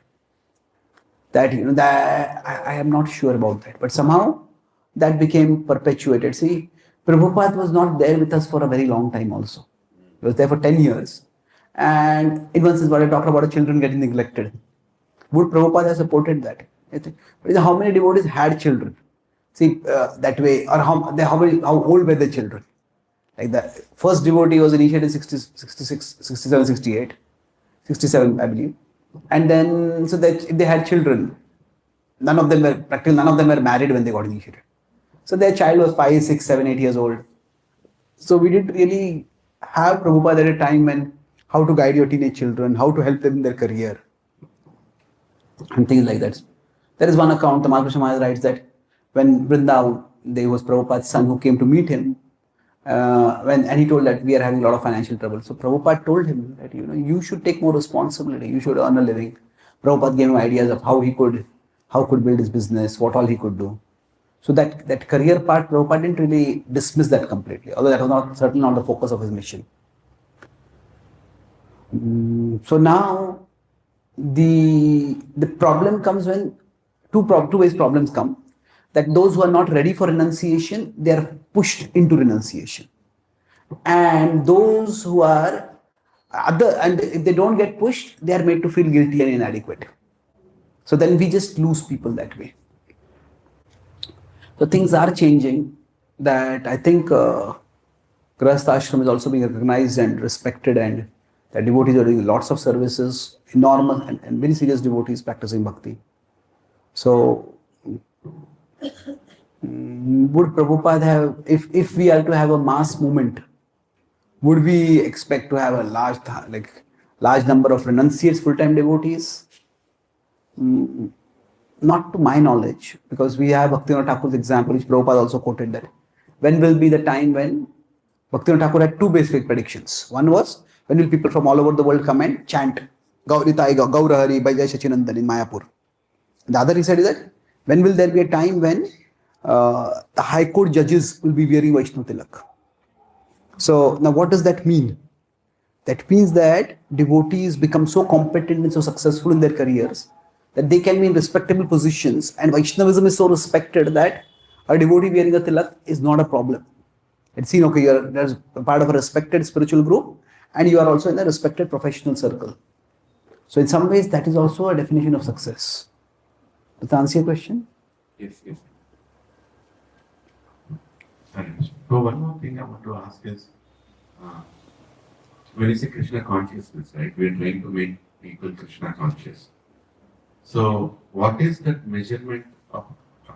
I am not sure about that. But somehow that became perpetuated. See, Prabhupada was not there with us for a very long time also. He was there for 10 years. And in one sense, what I talked about children getting neglected. Would Prabhupada have supported that? I think. But how many devotees had children? See, that way, or how old were the children? Like the first devotee was initiated in 66, 67, 68, 67, I believe. And then, so that if they had children, none of them were married when they got initiated. So their child was 5, 6, 7, 8 years old. So we didn't really have Prabhupada at a time when how to guide your teenage children, how to help them in their career, and things like that. There is one account, the Markine writes that when Vrindavan, there was Prabhupada's son who came to meet him, and he told that we are having a lot of financial trouble. So Prabhupada told him that you should take more responsibility, you should earn a living. Prabhupada gave him ideas of how could build his business, what all he could do. So that career part, Prabhupada didn't really dismiss that completely, although that was certainly not the focus of his mission. So now the problem comes when two ways problems come. That those who are not ready for renunciation, they are pushed into renunciation. And those who are and if they don't get pushed, they are made to feel guilty and inadequate. So then we just lose people that way. So things are changing, that I think Grahastha Ashram is also being recognized and respected, and that devotees are doing lots of services, enormous and very serious devotees practicing bhakti. So would Prabhupada have, if we are to have a mass movement, would we expect to have a large number of renunciates, full-time devotees? Not to my knowledge, because we have Bhaktivinoda Thakur's example, which Prabhupada also quoted, that when will be the time when Bhaktivinoda Thakur had two basic predictions. One was, when will people from all over the world come and chant Gauritai Gaurahari by Jai Sachinandan in Mayapur. The other he said is that, when will there be a time when the High Court judges will be wearing Vaishnav Tilak? So now what does that mean? That means that devotees become so competent and so successful in their careers that they can be in respectable positions, and Vaishnavism is so respected that a devotee wearing a tilak is not a problem. It's seen, okay, you're part of a respected spiritual group and you are also in a respected professional circle. So in some ways that is also a definition of success. Does that answer your question? Yes. So one more thing I want to ask is, when you say Krishna consciousness, right? We are trying to make people Krishna conscious. So what is that measurement of,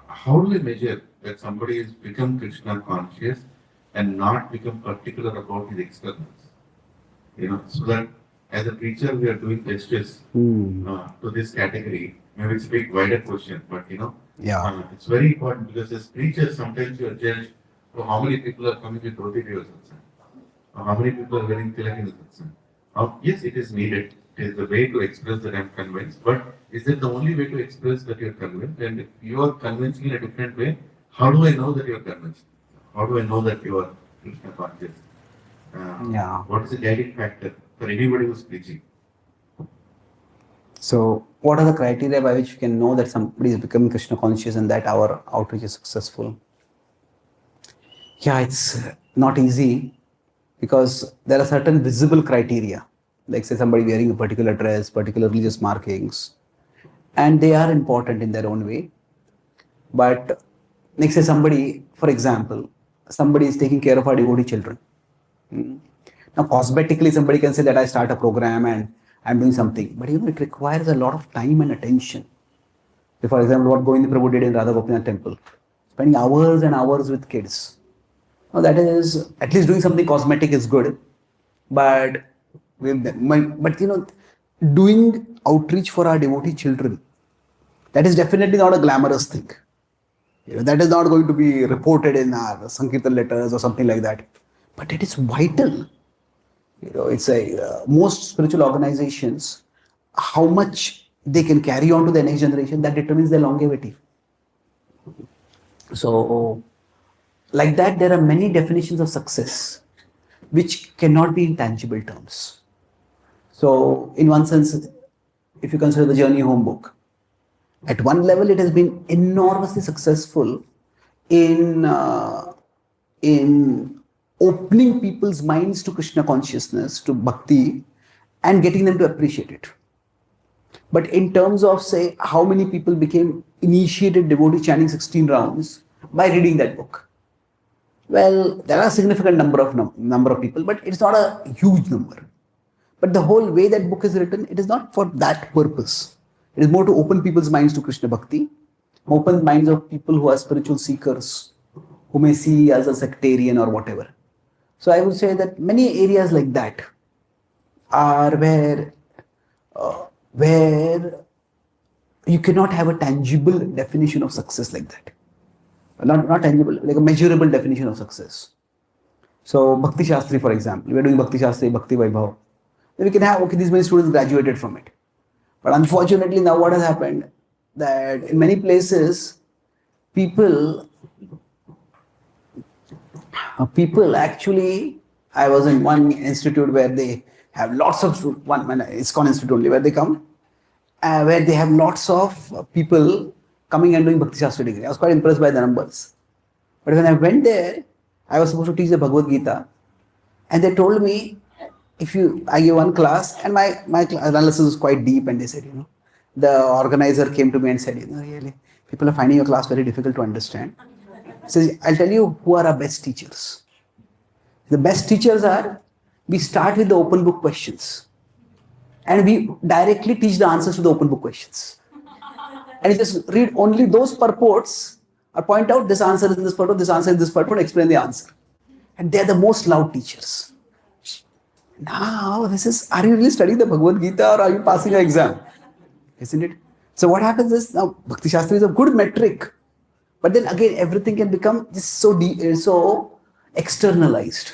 how do we measure that somebody has become Krishna conscious and not become particular about his externals? So that as a preacher we are doing justice to this category. Maybe it's a big wider question, but it's very important, because as preachers sometimes you are judged for how many people are coming with dhoti to your satsang, or how many people are wearing tilak in the satsang. Yes, it is needed. It is the way to express that I am convinced, but is it the only way to express that you are convinced? And if you are convincing in a different way, how do I know that you are convinced? How do I know that you are Krishna conscious? What is the guiding factor for anybody who is preaching? So what are the criteria by which you can know that somebody is becoming Krishna conscious and that our outreach is successful? It's not easy, because there are certain visible criteria, like say somebody wearing a particular dress, particular religious markings, and they are important in their own way. But like say somebody, for example, somebody is taking care of our devotee children. Now cosmetically somebody can say that I start a program and I'm doing something, but it requires a lot of time and attention. For example, what Govinda Prabhu did in Radha Gopinath temple, spending hours and hours with kids. Now that is, at least doing something cosmetic is good, but doing outreach for our devotee children, that is definitely not a glamorous thing. That is not going to be reported in our Sankirtan letters or something like that. But it is vital. It's most spiritual organizations, how much they can carry on to the next generation, that determines their longevity. So, like that, there are many definitions of success which cannot be in tangible terms. So, in one sense, if you consider the Journey Home book, at one level it has been enormously successful in in opening people's minds to Krishna consciousness, to bhakti, and getting them to appreciate it. But in terms of, say, how many people became initiated devotee chanting 16 rounds by reading that book? Well, there are a significant number of people, but it's not a huge number. But the whole way that book is written, it is not for that purpose. It is more to open people's minds to Krishna bhakti, open minds of people who are spiritual seekers, who may see as a sectarian or whatever. So I would say that many areas like that are where you cannot have a tangible definition of success like that. Not tangible, like a measurable definition of success. So Bhakti Shastri, for example, we are doing Bhakti Shastri, Bhakti Vaibhav. Then we can have, okay, these many students graduated from it. But unfortunately now what has happened, that in many places, people actually, I was in one institute where they have lots of, one ISKCON institute only, where they come, where they have lots of people coming and doing Bhakti Shastra degree. I was quite impressed by the numbers. But when I went there, I was supposed to teach the Bhagavad-Gita, and they told me, I give one class, and my analysis was quite deep, and they said, the organizer came to me and said, really, people are finding your class very difficult to understand. So I'll tell you who are our best teachers. The best teachers are, we start with the open book questions, and we directly teach the answers to the open book questions. And you just read only those purports, or point out this answer is in this purport, this answer is this purport, explain the answer. And they're the most loud teachers. Now, are you really studying the Bhagavad-Gita, or are you passing an exam? Isn't it? So what happens is, now Bhakti Shastra is a good metric, but then again, everything can become just so externalized.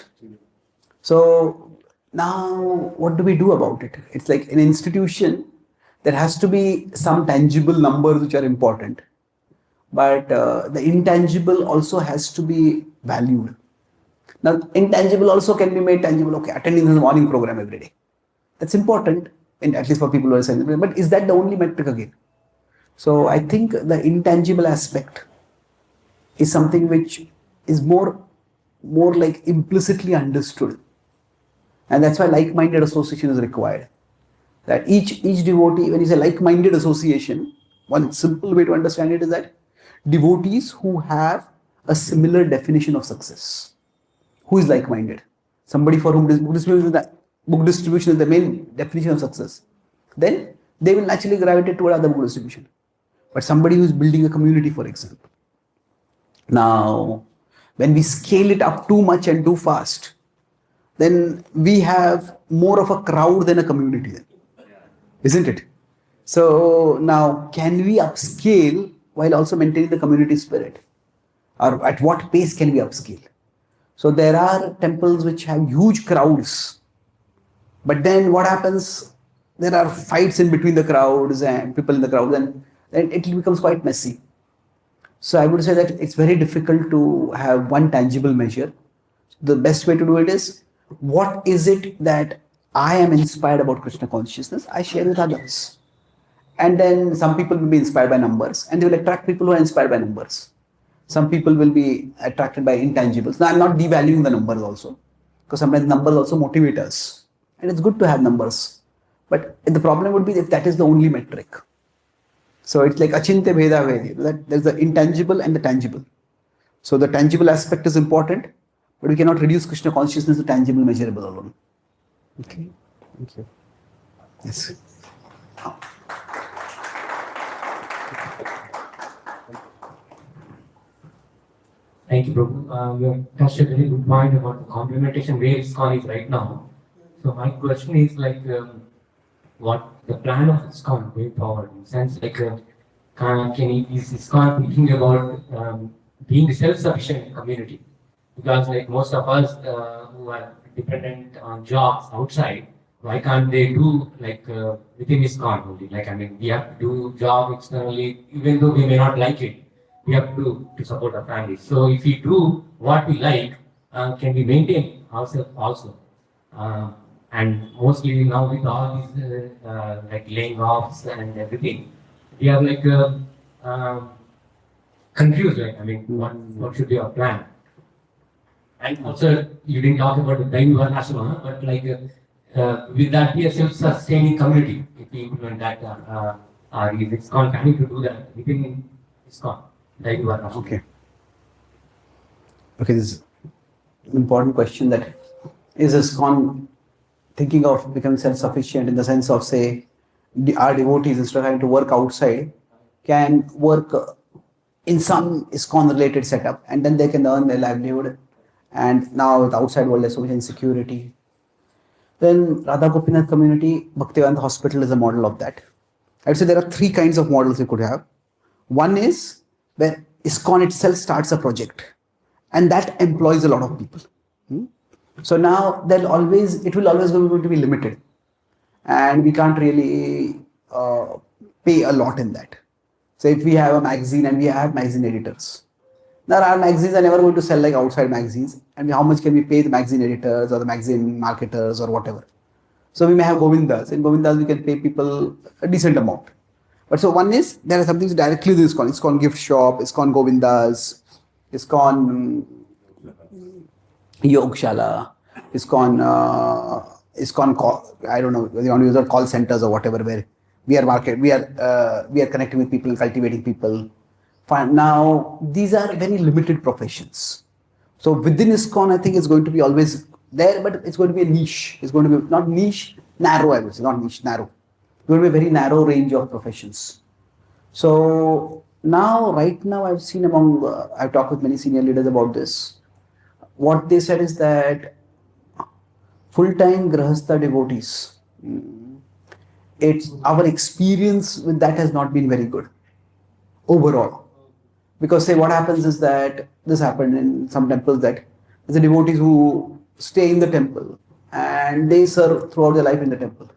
So now, what do we do about it? It's like an institution. There has to be some tangible numbers which are important, but the intangible also has to be valued. Now, intangible also can be made tangible. Okay, attending the morning program every day. That's important, at least for people who are sensitive. But is that the only metric again? So I think the intangible aspect is something which is more like implicitly understood. And that's why like-minded association is required. That each devotee, when you say like-minded association, one simple way to understand it is that devotees who have a similar definition of success. Who is like-minded? Somebody for whom book distribution is the main definition of success. Then they will naturally gravitate toward other book distribution. But somebody who is building a community, for example. Now, when we scale it up too much and too fast, then we have more of a crowd than a community then. Isn't it? So now, can we upscale while also maintaining the community spirit? Or at what pace can we upscale? So there are temples which have huge crowds. But then what happens? There are fights in between the crowds and people in the crowds, and it becomes quite messy. So I would say that it's very difficult to have one tangible measure. The best way to do it is, what is it that I am inspired about Krishna consciousness? I share with others. And then some people will be inspired by numbers, and they will attract people who are inspired by numbers. Some people will be attracted by intangibles. Now, I'm not devaluing the numbers also, because sometimes numbers also motivate us. And it's good to have numbers. But the problem would be if that is the only metric. So it's like achinte bheda vedi, that there's the intangible and the tangible. So the tangible aspect is important, but we cannot reduce Krishna consciousness to tangible, measurable alone. Okay. Thank you. Yes. Thank you, Prabhu. You have touched a very good point about the complementation where ISKCON is right now. So my question is like, what the plan of ISKCON going forward? In the sense like, is ISKCON thinking about being a self-sufficient community? Because like most of us who are dependent on jobs outside, why can't they do like within ISKCON only? Like, I mean, we have to do job externally, even though we may not like it. We have to do to support our families. So if we do what we like, can we maintain ourselves also? And mostly now with all these like laying offs and everything, we are like confused, right? I mean, what should be our plan? And also, you didn't talk about the Daiva Varnashrama, but like, will that be a self-sustaining community if we implement that? Is ISKCON planning to do that within ISKCON? Daiva Varnashrama. Okay. Okay, this is an important question, that is ISKCON thinking of becoming self-sufficient in the sense of, say, our devotees, instead of having to work outside, can work in some ISKCON related setup, and then they can earn their livelihood. And now the outside world, there's so much insecurity. Then Radha Gopinath community, Bhaktivedanta Hospital is a model of that. I would say there are three kinds of models you could have. One is where ISKCON itself starts a project, and that employs a lot of people. So now it will always going to be limited, and we can't really pay a lot in that. So if we have a magazine and we have magazine editors, now our magazines are never going to sell like outside magazines, and how much can we pay the magazine editors or the magazine marketers or whatever? So we may have Govindas. In Govindas we can pay people a decent amount. But so one is, there are some things directly with ISKCON. ISKCON gift shop, ISKCON Govindas, ISKCON Yogshala, ISKCON call, I don't know, they want to use our call centers or whatever, where we are connecting with people and cultivating people. Fine. Now these are very limited professions. So within ISKCON, I think it's going to be always there, but it's going to be a niche. It's going to be not niche, narrow. I would say not niche, narrow. It's going to be a very narrow range of professions. So now, right now, I've seen I've talked with many senior leaders about this. What they said is that full-time Grahastha devotees, it's our experience with that has not been very good overall. Because say what happens is that this happened in some temples, that there's devotees who stay in the temple and they serve throughout their life in the temple.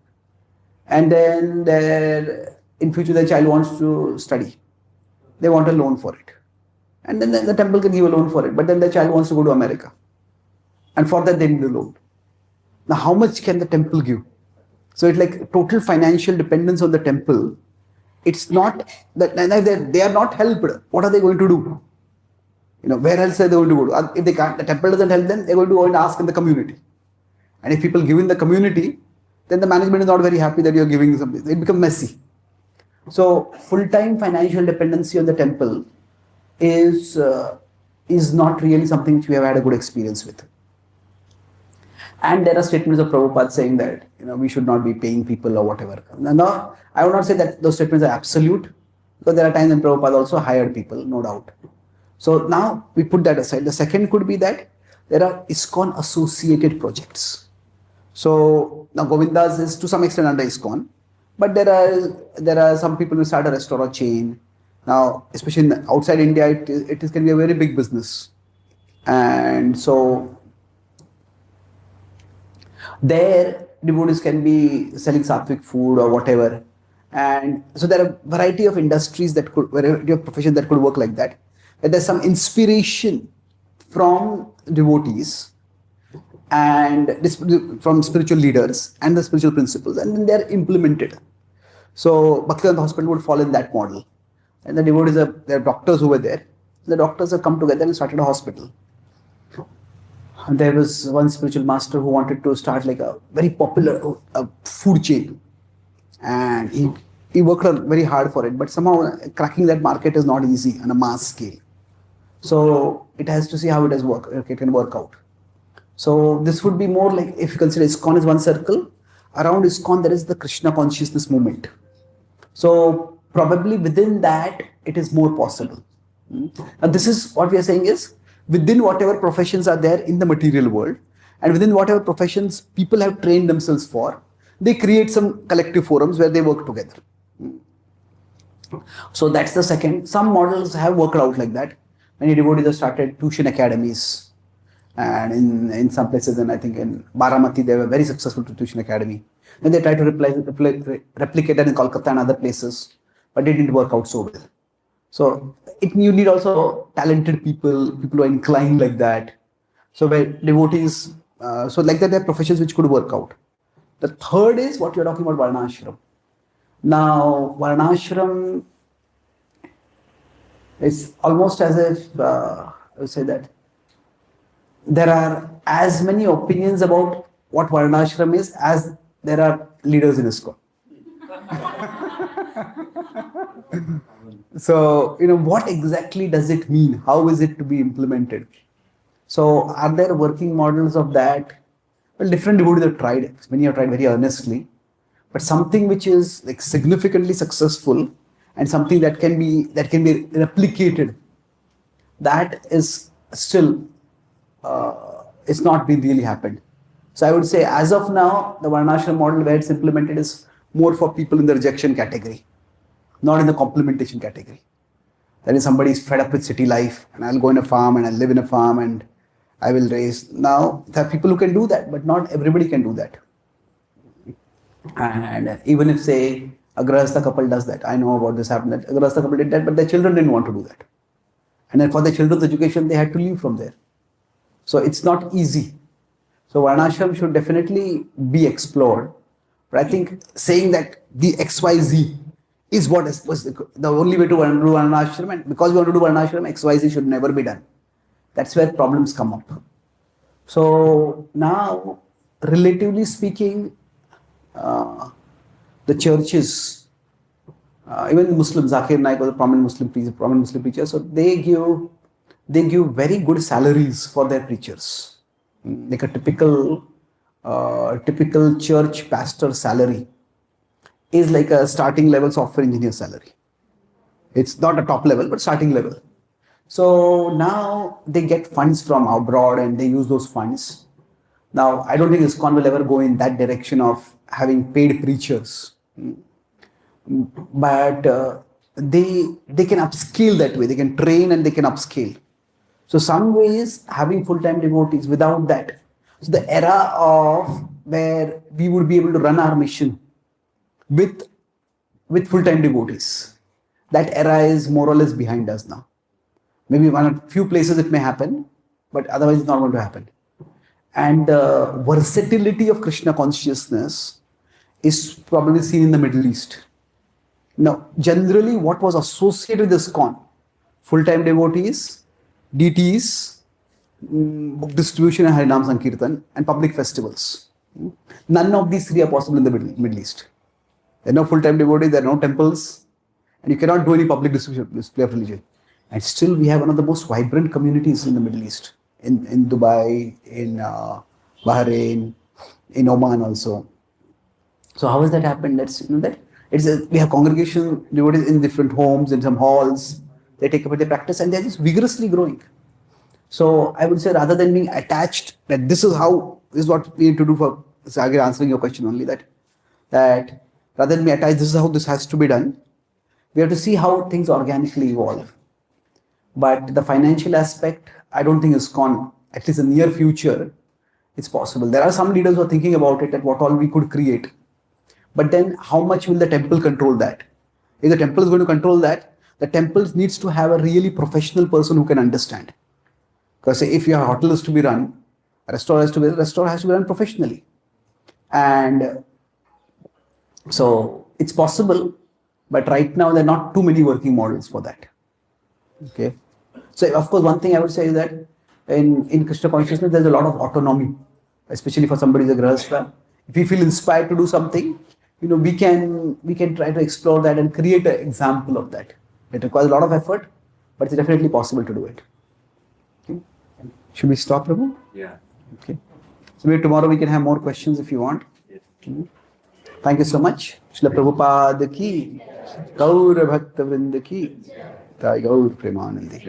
And then in future their child wants to study. They want a loan for it. And then the temple can give a loan for it. But then the child wants to go to America. And for that they need a loan. Now how much can the temple give? So it's like total financial dependence on the temple. It's not that they are not helped. What are they going to do? Where else are they going to go? If they can't, the temple doesn't help them, they're going to go and ask in the community. And if people give in the community, then the management is not very happy that you're giving something. It becomes messy. So full-time financial dependency on the temple is not really something which we have had a good experience with. And there are statements of Prabhupada saying that we should not be paying people or whatever. No, I would not say that those statements are absolute, because there are times when Prabhupada also hired people, no doubt. So now we put that aside. The second could be that there are ISKCON associated projects. So now Govindas is to some extent under ISKCON, but there are some people who start a restaurant chain. Now, especially outside India, it can be a very big business. And so there devotees can be selling sattvic food or whatever. And so there are a variety of industries variety of professions that could work like that. And there's some inspiration from devotees and from spiritual leaders and the spiritual principles, and then they're implemented. So Bhaktivedanta Hospital would fall in that model. And the devotees there are doctors who were there. The doctors have come together and started a hospital. And there was one spiritual master who wanted to start like a very popular food chain. And he worked very hard for it, but somehow cracking that market is not easy on a mass scale. So it has to see how it can work out. So this would be more like, if you consider ISKCON is one circle, around ISKCON there is the Krishna consciousness movement. So probably within that it is more possible. And this is what we are saying is, within whatever professions are there in the material world, and within whatever professions people have trained themselves for, they create some collective forums where they work together. So that's the second. Some models have worked out like that. Many devotees have started tuition academies, and in some places, and I think in Baramati they were very successful tuition academy. Then they tried to replicate that in Kolkata and other places, but it didn't work out so well. So you need also talented people who are inclined like that. So where devotees, so like that, there are professions which could work out. The third is what you're talking about, Varnashram. Now, Varnashram, It's almost as if I would say that there are as many opinions about what Varnashram is as there are leaders in ISKCON. So, what exactly does it mean? How is it to be implemented? So, are there working models of that? Well, different devotees have tried. Many have tried very earnestly. But something which is like significantly successful and something that can be replicated, that is still it's not been really happened. So I would say as of now, the Varnashram model where it's implemented is more for people in the rejection category, not in the complementation category. That is, somebody is fed up with city life and I'll go in a farm and I'll live in a farm and I will raise. Now, there are people who can do that, but not everybody can do that. And even if, say, a Grahastha couple does that, I know about this happened, that a Grahastha couple did that, but their children didn't want to do that. And then for their children's education, they had to leave from there. So it's not easy. So Varnashram should definitely be explored. But I think saying that the XYZ is what was the only way to do Varnashram, and because we want to do Varnashram, XYZ should never be done. That's where problems come up. So now, relatively speaking, the churches, even Muslims, Zakir Naik was a prominent Muslim preacher, so they give very good salaries for their preachers. Like a typical church pastor salary is like a starting level software engineer salary. It's not a top level, but starting level. So now they get funds from abroad and they use those funds. Now, I don't think ISKCON will ever go in that direction of having paid preachers. But they can upscale that way. They can train and they can upscale. So some ways having full-time devotees without that. So the era of where we would be able to run our mission with full-time devotees, that era is more or less behind us now. Maybe a few places it may happen, but otherwise it's not going to happen. And the versatility of Krishna consciousness is probably seen in the Middle East. Now, generally what was associated with ISKCON, full-time devotees, DTs, book distribution and Harinam Sankirtan, and public festivals. None of these three are possible in the Middle East. There are no full-time devotees, there are no temples, and you cannot do any public display of religion. And still we have one of the most vibrant communities in the Middle East, in Dubai, in Bahrain, in Oman also. So how has that happened? We have congregation devotees in different homes, in some halls. They take up their practice and they're just vigorously growing. So I would say rather than being attached that this is what we need to do for, again answering your question only, that rather than be attached, this is how this has to be done. We have to see how things organically evolve. But the financial aspect, I don't think ISKCON, at least in the near future, it's possible. There are some leaders who are thinking about it, that what all we could create. But then how much will the temple control that? If the temple is going to control that, the temple needs to have a really professional person who can understand. Because if your hotel is to be run, a restaurant has to be run professionally. And so it's possible, but right now there are not too many working models for that. Okay. So of course, one thing I would say is that in Krishna consciousness, there's a lot of autonomy, especially for somebody who's a Grahastha. If we feel inspired to do something, we can try to explore that and create an example of that. It requires a lot of effort, but it's definitely possible to do it. Okay. Should we stop, Prabhu? Yeah. Okay. So maybe tomorrow we can have more questions if you want. Yes. Thank you so much. Srila Prabhupada ki, Gaur Bhakta Vrinda ki, Gaur Premanandi.